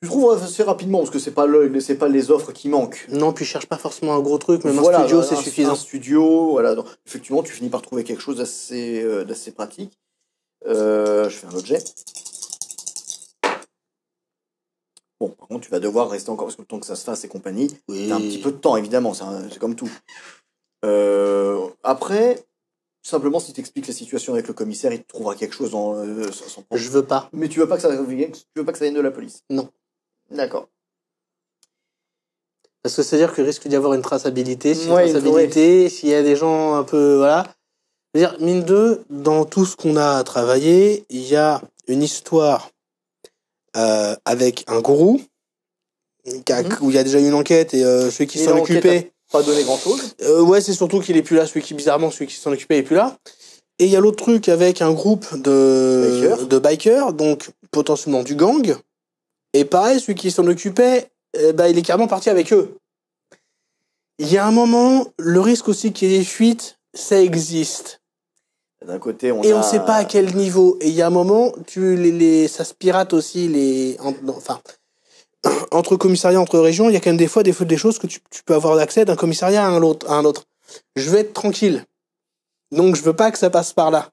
Tu trouves assez rapidement, parce que c'est pas les offres qui manquent. Non, puis je cherche pas forcément un gros truc, même Voilà, un studio, c'est suffisant. Un studio, voilà. Donc, effectivement, tu finis par trouver quelque chose d'assez pratique. Je fais un autre jet. Bon, par contre, tu vas devoir rester encore, parce que le temps que ça se fasse et compagnie, Oui. t'as un petit peu de temps, évidemment, c'est comme tout. Après, simplement, si tu expliques la situation avec le commissaire, il te trouvera quelque chose sans problème. Je veux pas. Mais tu veux pas que ça vienne de la police? Non. D'accord. Parce que c'est-à-dire qu'il risque d'y avoir une traçabilité. S'il y a Ouais, une traçabilité, s'il y a des gens un peu... Voilà. C'est-à-dire, mine de, dans tout ce qu'on a travaillé, il y a une histoire avec un gourou, où il y a déjà eu une enquête, et celui qui s'en occupait... Pas donné grand-chose. Ouais, c'est surtout qu'il est plus là, celui qui s'en occupait est plus là. Et il y a l'autre truc avec un groupe de bikers, donc potentiellement du gang. Et pareil, celui qui s'en occupait, il est carrément parti avec eux. Il y a un moment, le risque aussi qu'il y ait des fuites, ça existe. D'un côté, on sait pas à quel niveau. Et il y a un moment, ça se pirate aussi entre commissariats, entre régions, il y a quand même des fois des choses que tu peux avoir accès d'un commissariat à un autre. Je vais être tranquille. Donc je veux pas que ça passe par là.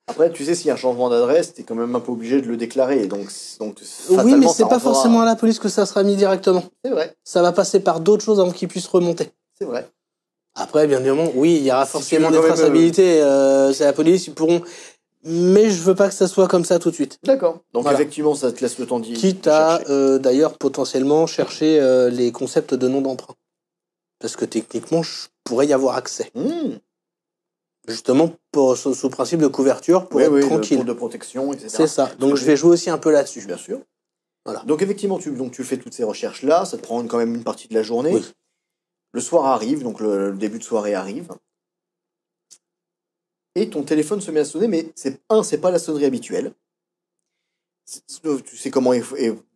Après, tu sais, s'il y a un changement d'adresse, t'es quand même un peu obligé de le déclarer. Donc oui, mais c'est pas forcément à la police que ça sera mis directement. C'est vrai. Ça va passer par d'autres choses avant qu'ils puissent remonter. C'est vrai. Après, bien évidemment, oui, il y aura forcément des traçabilités. C'est la police, ils pourront... Mais je veux pas que ça soit comme ça tout de suite. D'accord. Donc voilà. Effectivement, ça te laisse le temps d'y quitte à, d'ailleurs, potentiellement chercher les concepts de nom d'emprunt. Parce que techniquement, je pourrais y avoir accès. Justement, sous principe de couverture, pour être tranquille. Pour de protection, etc. C'est ça. Donc je vais jouer aussi un peu là-dessus. Bien sûr. Voilà. Donc effectivement, tu fais toutes ces recherches-là, ça te prend quand même une partie de la journée. Oui. Le soir arrive, donc le début de soirée arrive. Et ton téléphone se met à sonner, mais c'est pas la sonnerie habituelle. Tu sais comment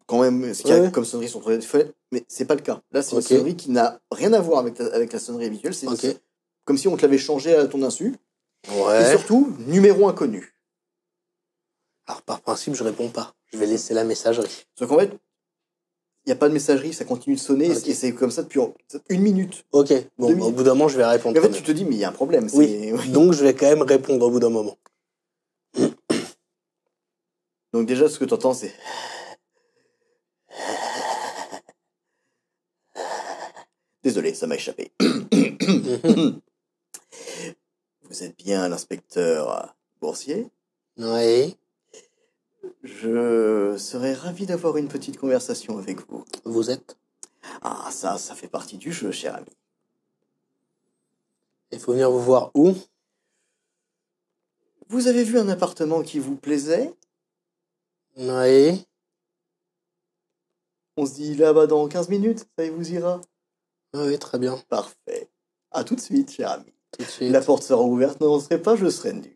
quand même ce qu'il y a comme sonnerie sur ton téléphone, mais c'est pas le cas. Là, c'est une sonnerie qui n'a rien à voir avec la sonnerie habituelle. C'est comme si on te l'avait changé à ton insu. Ouais. Et surtout, numéro inconnu. Alors, par principe, je réponds pas. Je vais laisser la messagerie. Donc en fait, il n'y a pas de messagerie, ça continue de sonner, et c'est comme ça depuis 1 minute. Ok, bon, au bout d'un moment, je vais répondre. Mais en fait, tu te dis, mais il y a un problème. Oui, donc je vais quand même répondre au bout d'un moment. Donc déjà, ce que tu entends, c'est... Désolé, ça m'a échappé. Vous êtes bien l'inspecteur Boursier? Oui. Je serais ravi d'avoir une petite conversation avec vous. Vous êtes? Ah, ça fait partie du jeu, cher ami. Il faut venir vous voir où? Vous avez vu un appartement qui vous plaisait? Oui. On se dit là-bas dans 15 minutes, ça vous ira? Oui, très bien. Parfait. À tout de suite, cher ami. Tout de suite. La porte sera ouverte, n'en serait pas, je serai nu.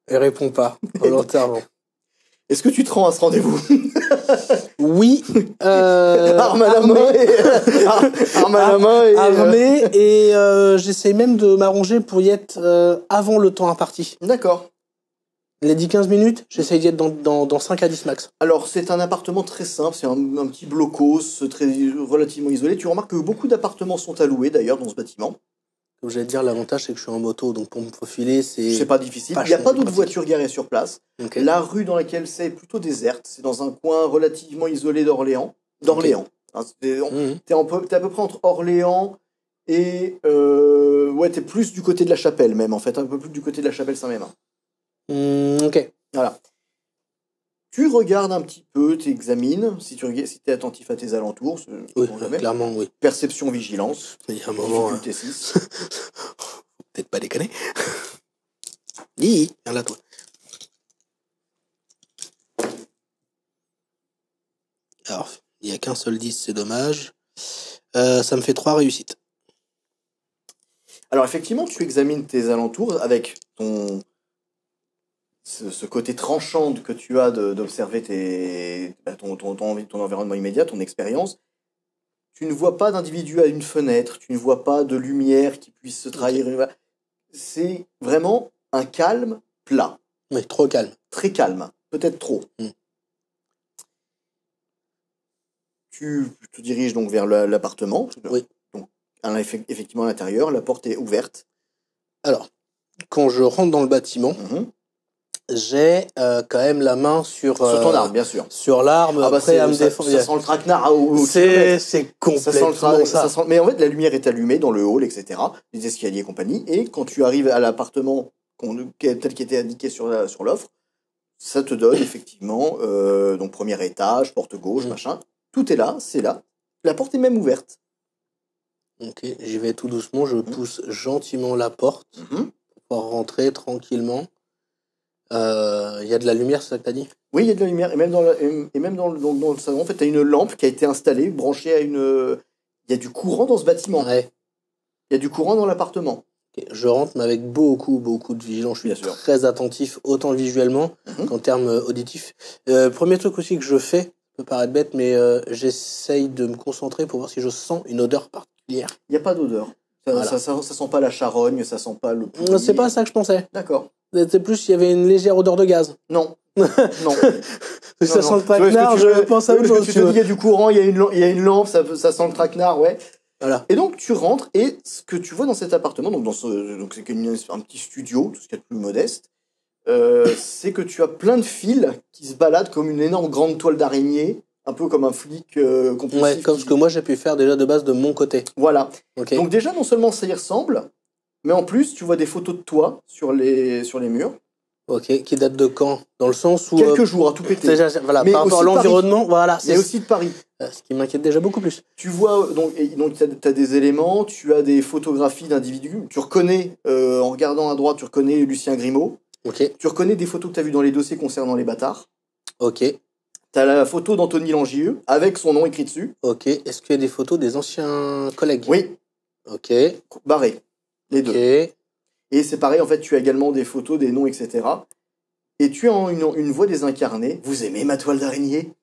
Elle répond pas, volontairement. Est-ce que tu te rends à ce rendez-vous? Oui. Arme à la main arme à la main armé et j'essaie même de m'arranger pour y être avant le temps imparti. D'accord. Il a dit 15 minutes, j'essaie d'y être dans 5 à 10 max. Alors, c'est un appartement très simple, c'est un petit blocos, relativement isolé. Tu remarques que beaucoup d'appartements sont alloués, d'ailleurs, dans ce bâtiment. Comme j'allais te dire, l'avantage, c'est que je suis en moto, donc pour me profiler, C'est pas difficile. Il n'y a pas d'autres voitures garées sur place. Okay. La rue dans laquelle c'est plutôt déserte. C'est dans un coin relativement isolé d'Orléans. Okay. Hein, t'es à peu près entre Orléans et... ouais, t'es plus du côté de la Chapelle, même, en fait. Un peu plus du côté de la Chapelle-Saint-Mémin. Ok. Voilà. Tu regardes un petit peu, tu examines, si t'es attentif à tes alentours. Oui, clairement, oui. Perception, vigilance. Il y a un moment... Difficulté 6. Faut peut-être pas déconner. Viens là, toi. Alors, il n'y a qu'un seul 10, c'est dommage. Ça me fait 3 réussites. Alors, effectivement, tu examines tes alentours avec ce côté tranchant que tu as d'observer ton environnement immédiat, ton expérience. Tu ne vois pas d'individu à une fenêtre, tu ne vois pas de lumière qui puisse se trahir. Okay. C'est vraiment un calme plat. Oui, trop calme. Très calme, peut-être trop. Tu te diriges donc vers l'appartement. Oui. Donc, effectivement, à l'intérieur, la porte est ouverte. Alors, quand je rentre dans le bâtiment, j'ai quand même la main sur ton arme, bien sûr. Sur l'arme, prêt à me défendre. Ça sent le traquenard c'est complètement ça. Mais en fait, la lumière est allumée dans le hall, etc. Les escaliers et compagnie. Et quand tu arrives à l'appartement tel qu'il était indiqué sur l'offre, ça te donne effectivement donc premier étage, porte gauche, machin. Tout est là, c'est là. La porte est même ouverte. Ok, j'y vais tout doucement. Je pousse gentiment la porte pour pouvoir rentrer tranquillement. Il y a de la lumière, c'est ça que t'as dit? Oui, il y a de la lumière. Et même dans le salon, en fait, t'as une lampe qui a été installée, branchée à une... Il y a du courant dans ce bâtiment. Ouais. Il y a du courant dans l'appartement. Okay. Je rentre, mais avec beaucoup de vigilance. Je suis très attentif, autant visuellement qu'en termes auditifs. Premier truc aussi que je fais, ça peut paraître bête, mais j'essaye de me concentrer pour voir si je sens une odeur particulière. Il n'y a pas d'odeur. Ça sent pas la charogne, ça sent pas le poulet. C'est pas ça que je pensais. D'accord. C'est plus s'il y avait une légère odeur de gaz. Non. Ça sent le traquenard, je pense à autre chose. Tu te dis, il y a du courant, il y a une lampe, ça sent le traquenard, ouais. Voilà. Et donc, tu rentres, et ce que tu vois dans cet appartement, donc c'est un petit studio, tout ce qu'il y a de plus modeste, c'est que tu as plein de fils qui se baladent comme une énorme grande toile d'araignée, un peu comme un flic compulsif. Ouais, comme ce que moi j'ai pu faire déjà de base de mon côté. Voilà. Okay. Donc déjà, non seulement ça y ressemble, mais en plus, tu vois des photos de toi sur les murs. Ok, qui date de quand? Dans le sens où... Quelques jours, à tout péter. Voilà, par rapport à l'environnement, voilà. Mais aussi de Paris. Ce qui m'inquiète déjà beaucoup plus. Tu vois, donc tu as des éléments, tu as des photographies d'individus. Tu reconnais, en regardant à droite, tu reconnais Lucien Grimaud. Ok. Tu reconnais des photos que tu as vues dans les dossiers concernant les bâtards. Ok. Tu as la photo d'Anthony Langieux, avec son nom écrit dessus. Ok. Est-ce qu'il y a des photos des anciens collègues? Oui. Ok. Barrés. Les deux. Ok. Et c'est pareil, en fait, tu as également des photos, des noms, etc. Et tu as une voix désincarnée. Vous aimez ma toile d'araignée?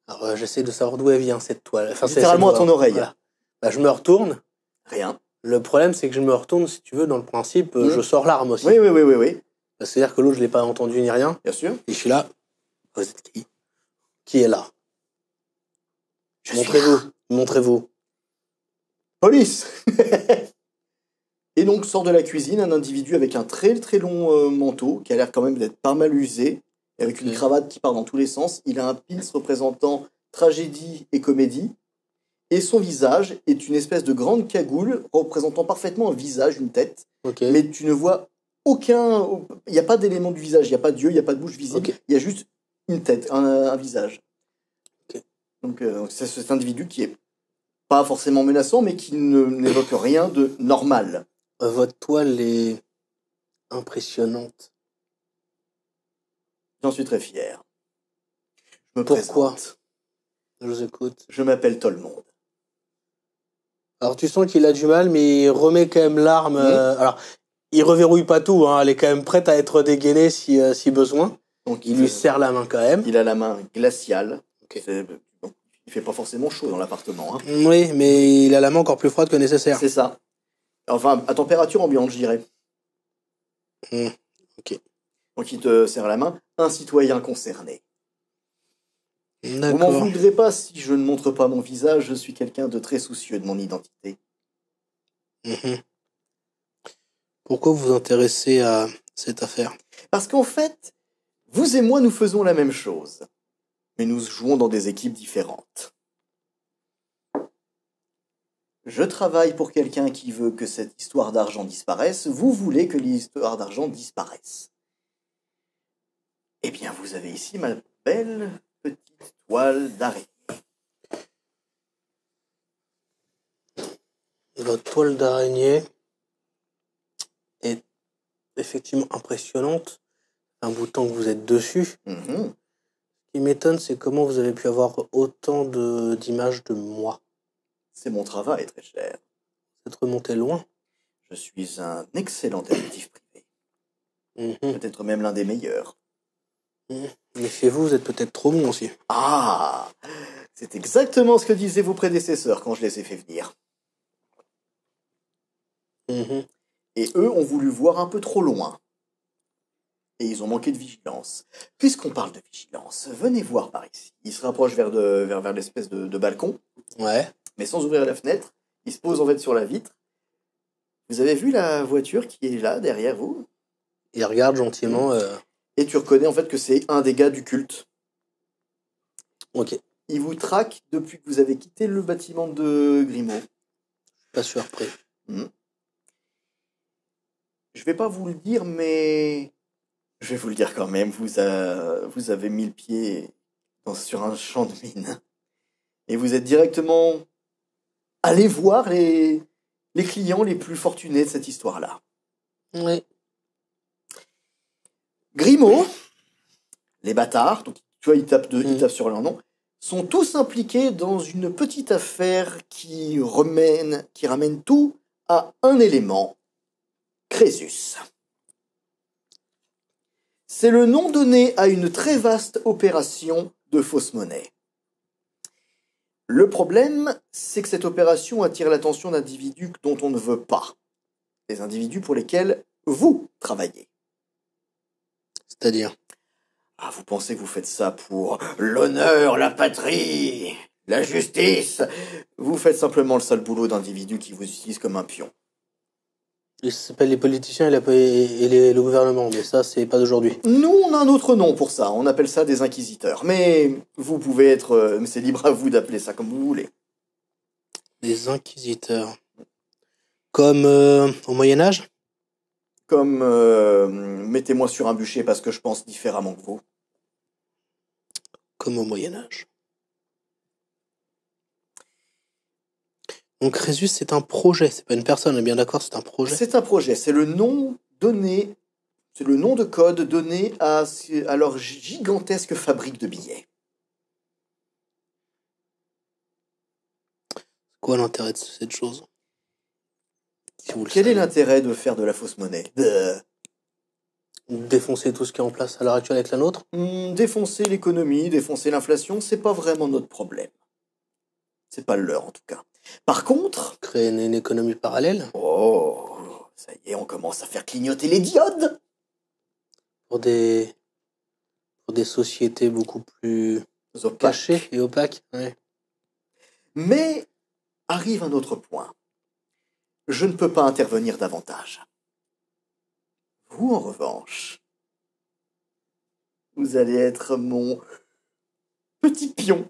Alors, j'essaie de savoir d'où elle vient, cette toile. Enfin, littéralement à ton oreille. Voilà. Bah, je me retourne. Rien. Le problème, c'est que je me retourne, si tu veux, dans le principe, je sors l'arme aussi. Oui. C'est-à-dire que l'autre, je l'ai pas entendu ni rien. Bien sûr. Et je suis là. Vous êtes qui? Qui est là? Montrez-vous. Police. Et donc sort de la cuisine un individu avec un très très long manteau qui a l'air quand même d'être pas mal usé, avec une cravate qui part dans tous les sens. Il a un pins représentant tragédie et comédie. Et son visage est une espèce de grande cagoule représentant parfaitement un visage, une tête. Okay. Mais tu ne vois aucun... Il n'y a pas d'élément du visage, il n'y a pas d'yeux, il n'y a pas de bouche visible. Il y a juste une tête, un visage. Okay. Donc c'est cet individu qui est pas forcément menaçant, mais qui n'évoque rien de normal. Votre toile est impressionnante. J'en suis très fier. Pourquoi? Je vous écoute. Je m'appelle Tolmonde. Alors tu sens qu'il a du mal, mais il remet quand même l'arme. Alors, il reverrouille pas tout, hein. Elle est quand même prête à être dégainée si besoin. Donc Il lui serre la main quand même. Il a la main glaciale. Ok. Donc, il fait pas forcément chaud dans l'appartement. Hein. Oui, mais il a la main encore plus froide que nécessaire. C'est ça. Enfin, à température ambiante, je dirais. Ok. Donc il te serre la main. Un citoyen concerné. Vous m'en D'accord. voudrez pas si je ne montre pas mon visage. Je suis quelqu'un de très soucieux de mon identité. Mhm. Pourquoi vous vous intéressez à cette affaire? Parce qu'en fait, vous et moi, nous faisons la même chose. Mais nous jouons dans des équipes différentes. Je travaille pour quelqu'un qui veut que cette histoire d'argent disparaisse. Vous voulez que l'histoire d'argent disparaisse. Eh bien, vous avez ici ma belle petite toile d'araignée. Votre toile d'araignée est effectivement impressionnante. Un bout de temps que vous êtes dessus. Mhm. Ce qui m'étonne, c'est comment vous avez pu avoir autant d'images de moi. C'est mon travail, très cher. Vous êtes remonté loin. Je suis un excellent détective privé. Mhm. Peut-être même l'un des meilleurs. Méfiez-vous, vous êtes peut-être trop bon aussi. Ah! C'est exactement ce que disaient vos prédécesseurs quand je les ai fait venir. Mhm. Et eux ont voulu voir un peu trop loin. Et ils ont manqué de vigilance. Puisqu'on parle de vigilance, venez voir par ici. Il se rapproche vers l'espèce de balcon, Ouais. mais sans ouvrir la fenêtre. Il se pose en fait sur la vitre. Vous avez vu la voiture qui est là, derrière vous? Il regarde gentiment. Et tu reconnais en fait que c'est un des gars du culte. Ok. Il vous traque depuis que vous avez quitté le bâtiment de Grimaud. Pas surpris. Je vais pas vous le dire, mais je vais vous le dire quand même. Vous avez mis le pied sur un champ de mine. Et vous êtes directement allé voir les clients les plus fortunés de cette histoire-là. Oui. Grimaud, les bâtards, donc, tu vois, ils tapent sur leur nom, sont tous impliqués dans une petite affaire qui ramène tout à un élément. Crésus. C'est le nom donné à une très vaste opération de fausse monnaie. Le problème, c'est que cette opération attire l'attention d'individus dont on ne veut pas. Des individus pour lesquels vous travaillez. C'est-à-dire? Ah, vous pensez que vous faites ça pour l'honneur, la patrie, la justice? Vous faites simplement le sale boulot d'individus qui vous utilisent comme un pion. Ça s'appelle les politiciens et le gouvernement, mais ça, c'est pas d'aujourd'hui. Nous, on a un autre nom pour ça. On appelle ça des inquisiteurs. Mais vous pouvez être... c'est libre à vous d'appeler ça comme vous voulez. Les inquisiteurs. Comme au Moyen-Âge? Comme mettez-moi sur un bûcher parce que je pense différemment que vous. Comme au Moyen-Âge. Donc Crésus, c'est un projet, c'est pas une personne, on est bien d'accord, c'est un projet. C'est un projet, c'est le nom donné, c'est le nom de code donné à leur gigantesque fabrique de billets. Quoi l'intérêt de cette chose? Si vous le Quel est savez. l'intérêt de faire de la fausse monnaie? Défoncer tout ce qui est en place à l'heure actuelle avec la nôtre? Défoncer l'économie, défoncer l'inflation, c'est pas vraiment notre problème. C'est pas le leur en tout cas. Par contre... Créer une économie parallèle? Oh, ça y est, on commence à faire clignoter les diodes. Pour des sociétés beaucoup plus Opaques. cachées et opaques. Ouais. Mais arrive un autre point. Je ne peux pas intervenir davantage. Vous, en revanche, vous allez être mon petit pion.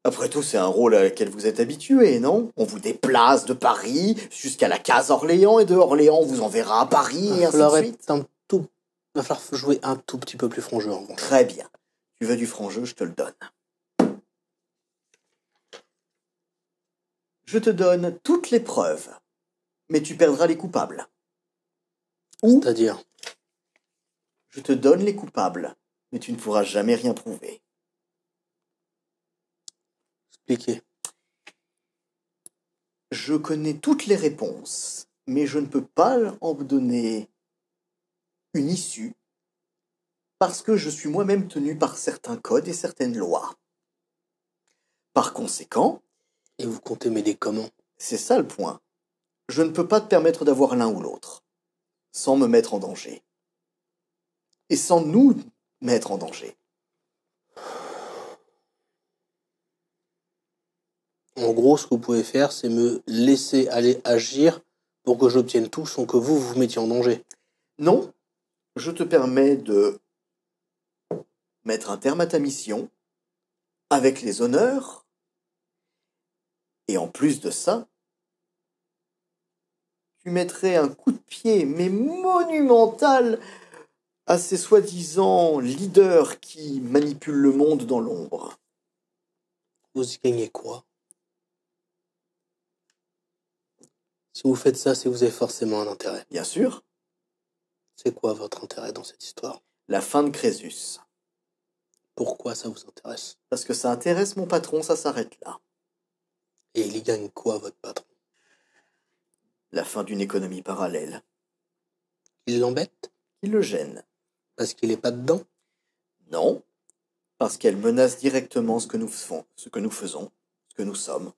Après tout, c'est un rôle à lequel vous êtes habitué, non? On vous déplace de Paris jusqu'à la case Orléans, et de Orléans, on vous enverra à Paris, et ainsi de suite. Il va falloir jouer un tout petit peu plus frangeux en revanche. Très bien. Tu veux du franc-jeu, je te le donne. Je te donne toutes les preuves, mais tu perdras les coupables. Ou C'est-à-dire? je te donne les coupables, mais tu ne pourras jamais rien prouver. Expliquez. Je connais toutes les réponses, mais je ne peux pas en donner une issue Parce que je suis moi-même tenu par certains codes et certaines lois. Par conséquent, Et vous comptez m'aider comment? c'est ça le point. Je ne peux pas te permettre d'avoir l'un ou l'autre, sans me mettre en danger. Et sans nous mettre en danger. En gros, ce que vous pouvez faire, c'est me laisser aller agir pour que j'obtienne tout sans que vous vous mettiez en danger. Non, je te permets de mettre un terme à ta mission, avec les honneurs, et en plus de ça, tu mettrais un coup de pied, mais monumental, à ces soi-disant leaders qui manipulent le monde dans l'ombre. Vous y gagnez quoi? Si vous faites ça, c'est que vous avez forcément un intérêt. Bien sûr, C'est quoi votre intérêt dans cette histoire? la fin de Crésus. Pourquoi ça vous intéresse? Parce que ça intéresse mon patron, ça s'arrête là. Et il y gagne quoi, votre patron? La fin d'une économie parallèle. Il l'embête? Qui le gêne. Parce qu'il est pas dedans? Non, parce qu'elle menace directement ce que nous faisons, ce que nous sommes.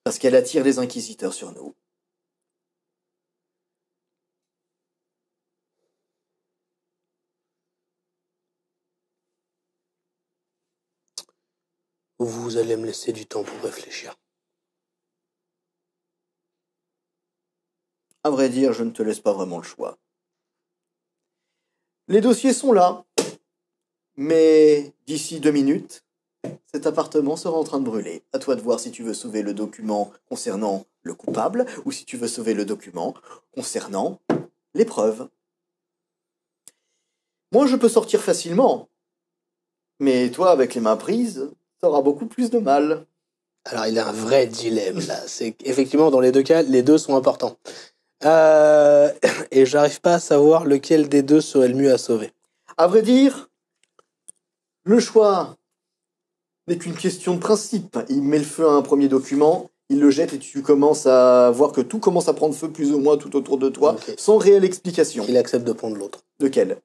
Parce qu'elle attire les inquisiteurs sur nous. Vous allez me laisser du temps pour réfléchir. À vrai dire, je ne te laisse pas vraiment le choix. Les dossiers sont là, mais d'ici 2 minutes, cet appartement sera en train de brûler. À toi de voir si tu veux sauver le document concernant le coupable ou si tu veux sauver le document concernant les preuves. Moi, je peux sortir facilement, mais toi, avec les mains prises, t'auras beaucoup plus de mal. Alors, il y a un vrai dilemme, là. C'est qu'effectivement, dans les deux cas, les deux sont importants. Et j'arrive pas à savoir lequel des deux serait le mieux à sauver. À vrai dire, le choix n'est qu'une question de principe. Il met le feu à un premier document, il le jette et tu commences à voir que tout commence à prendre feu plus ou moins tout autour de toi, Ok. sans réelle explication. Il accepte de prendre l'autre. Lequel?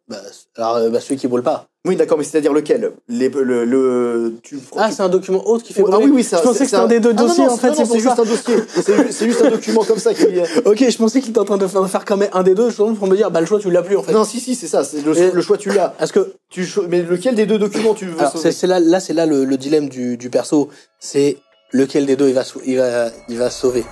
Alors, celui qui brûle pas. Oui, d'accord, mais c'est-à-dire lequel? C'est un document autre qui fait Ah brûler. oui, ça. Je pensais que c'était un des deux dossiers, en fait, c'est c'est pour juste ça. un dossier. C'est juste un document comme ça qui. Ok, je pensais qu'il était en train de faire quand même un des deux, justement, pour me dire, le choix, tu l'as plus, en fait. Non, si, c'est ça. C'est Et- le choix, tu l'as. Parce que, Mais lequel des deux documents tu veux alors, sauver? c'est là le dilemme du perso. C'est lequel des deux il va sauver.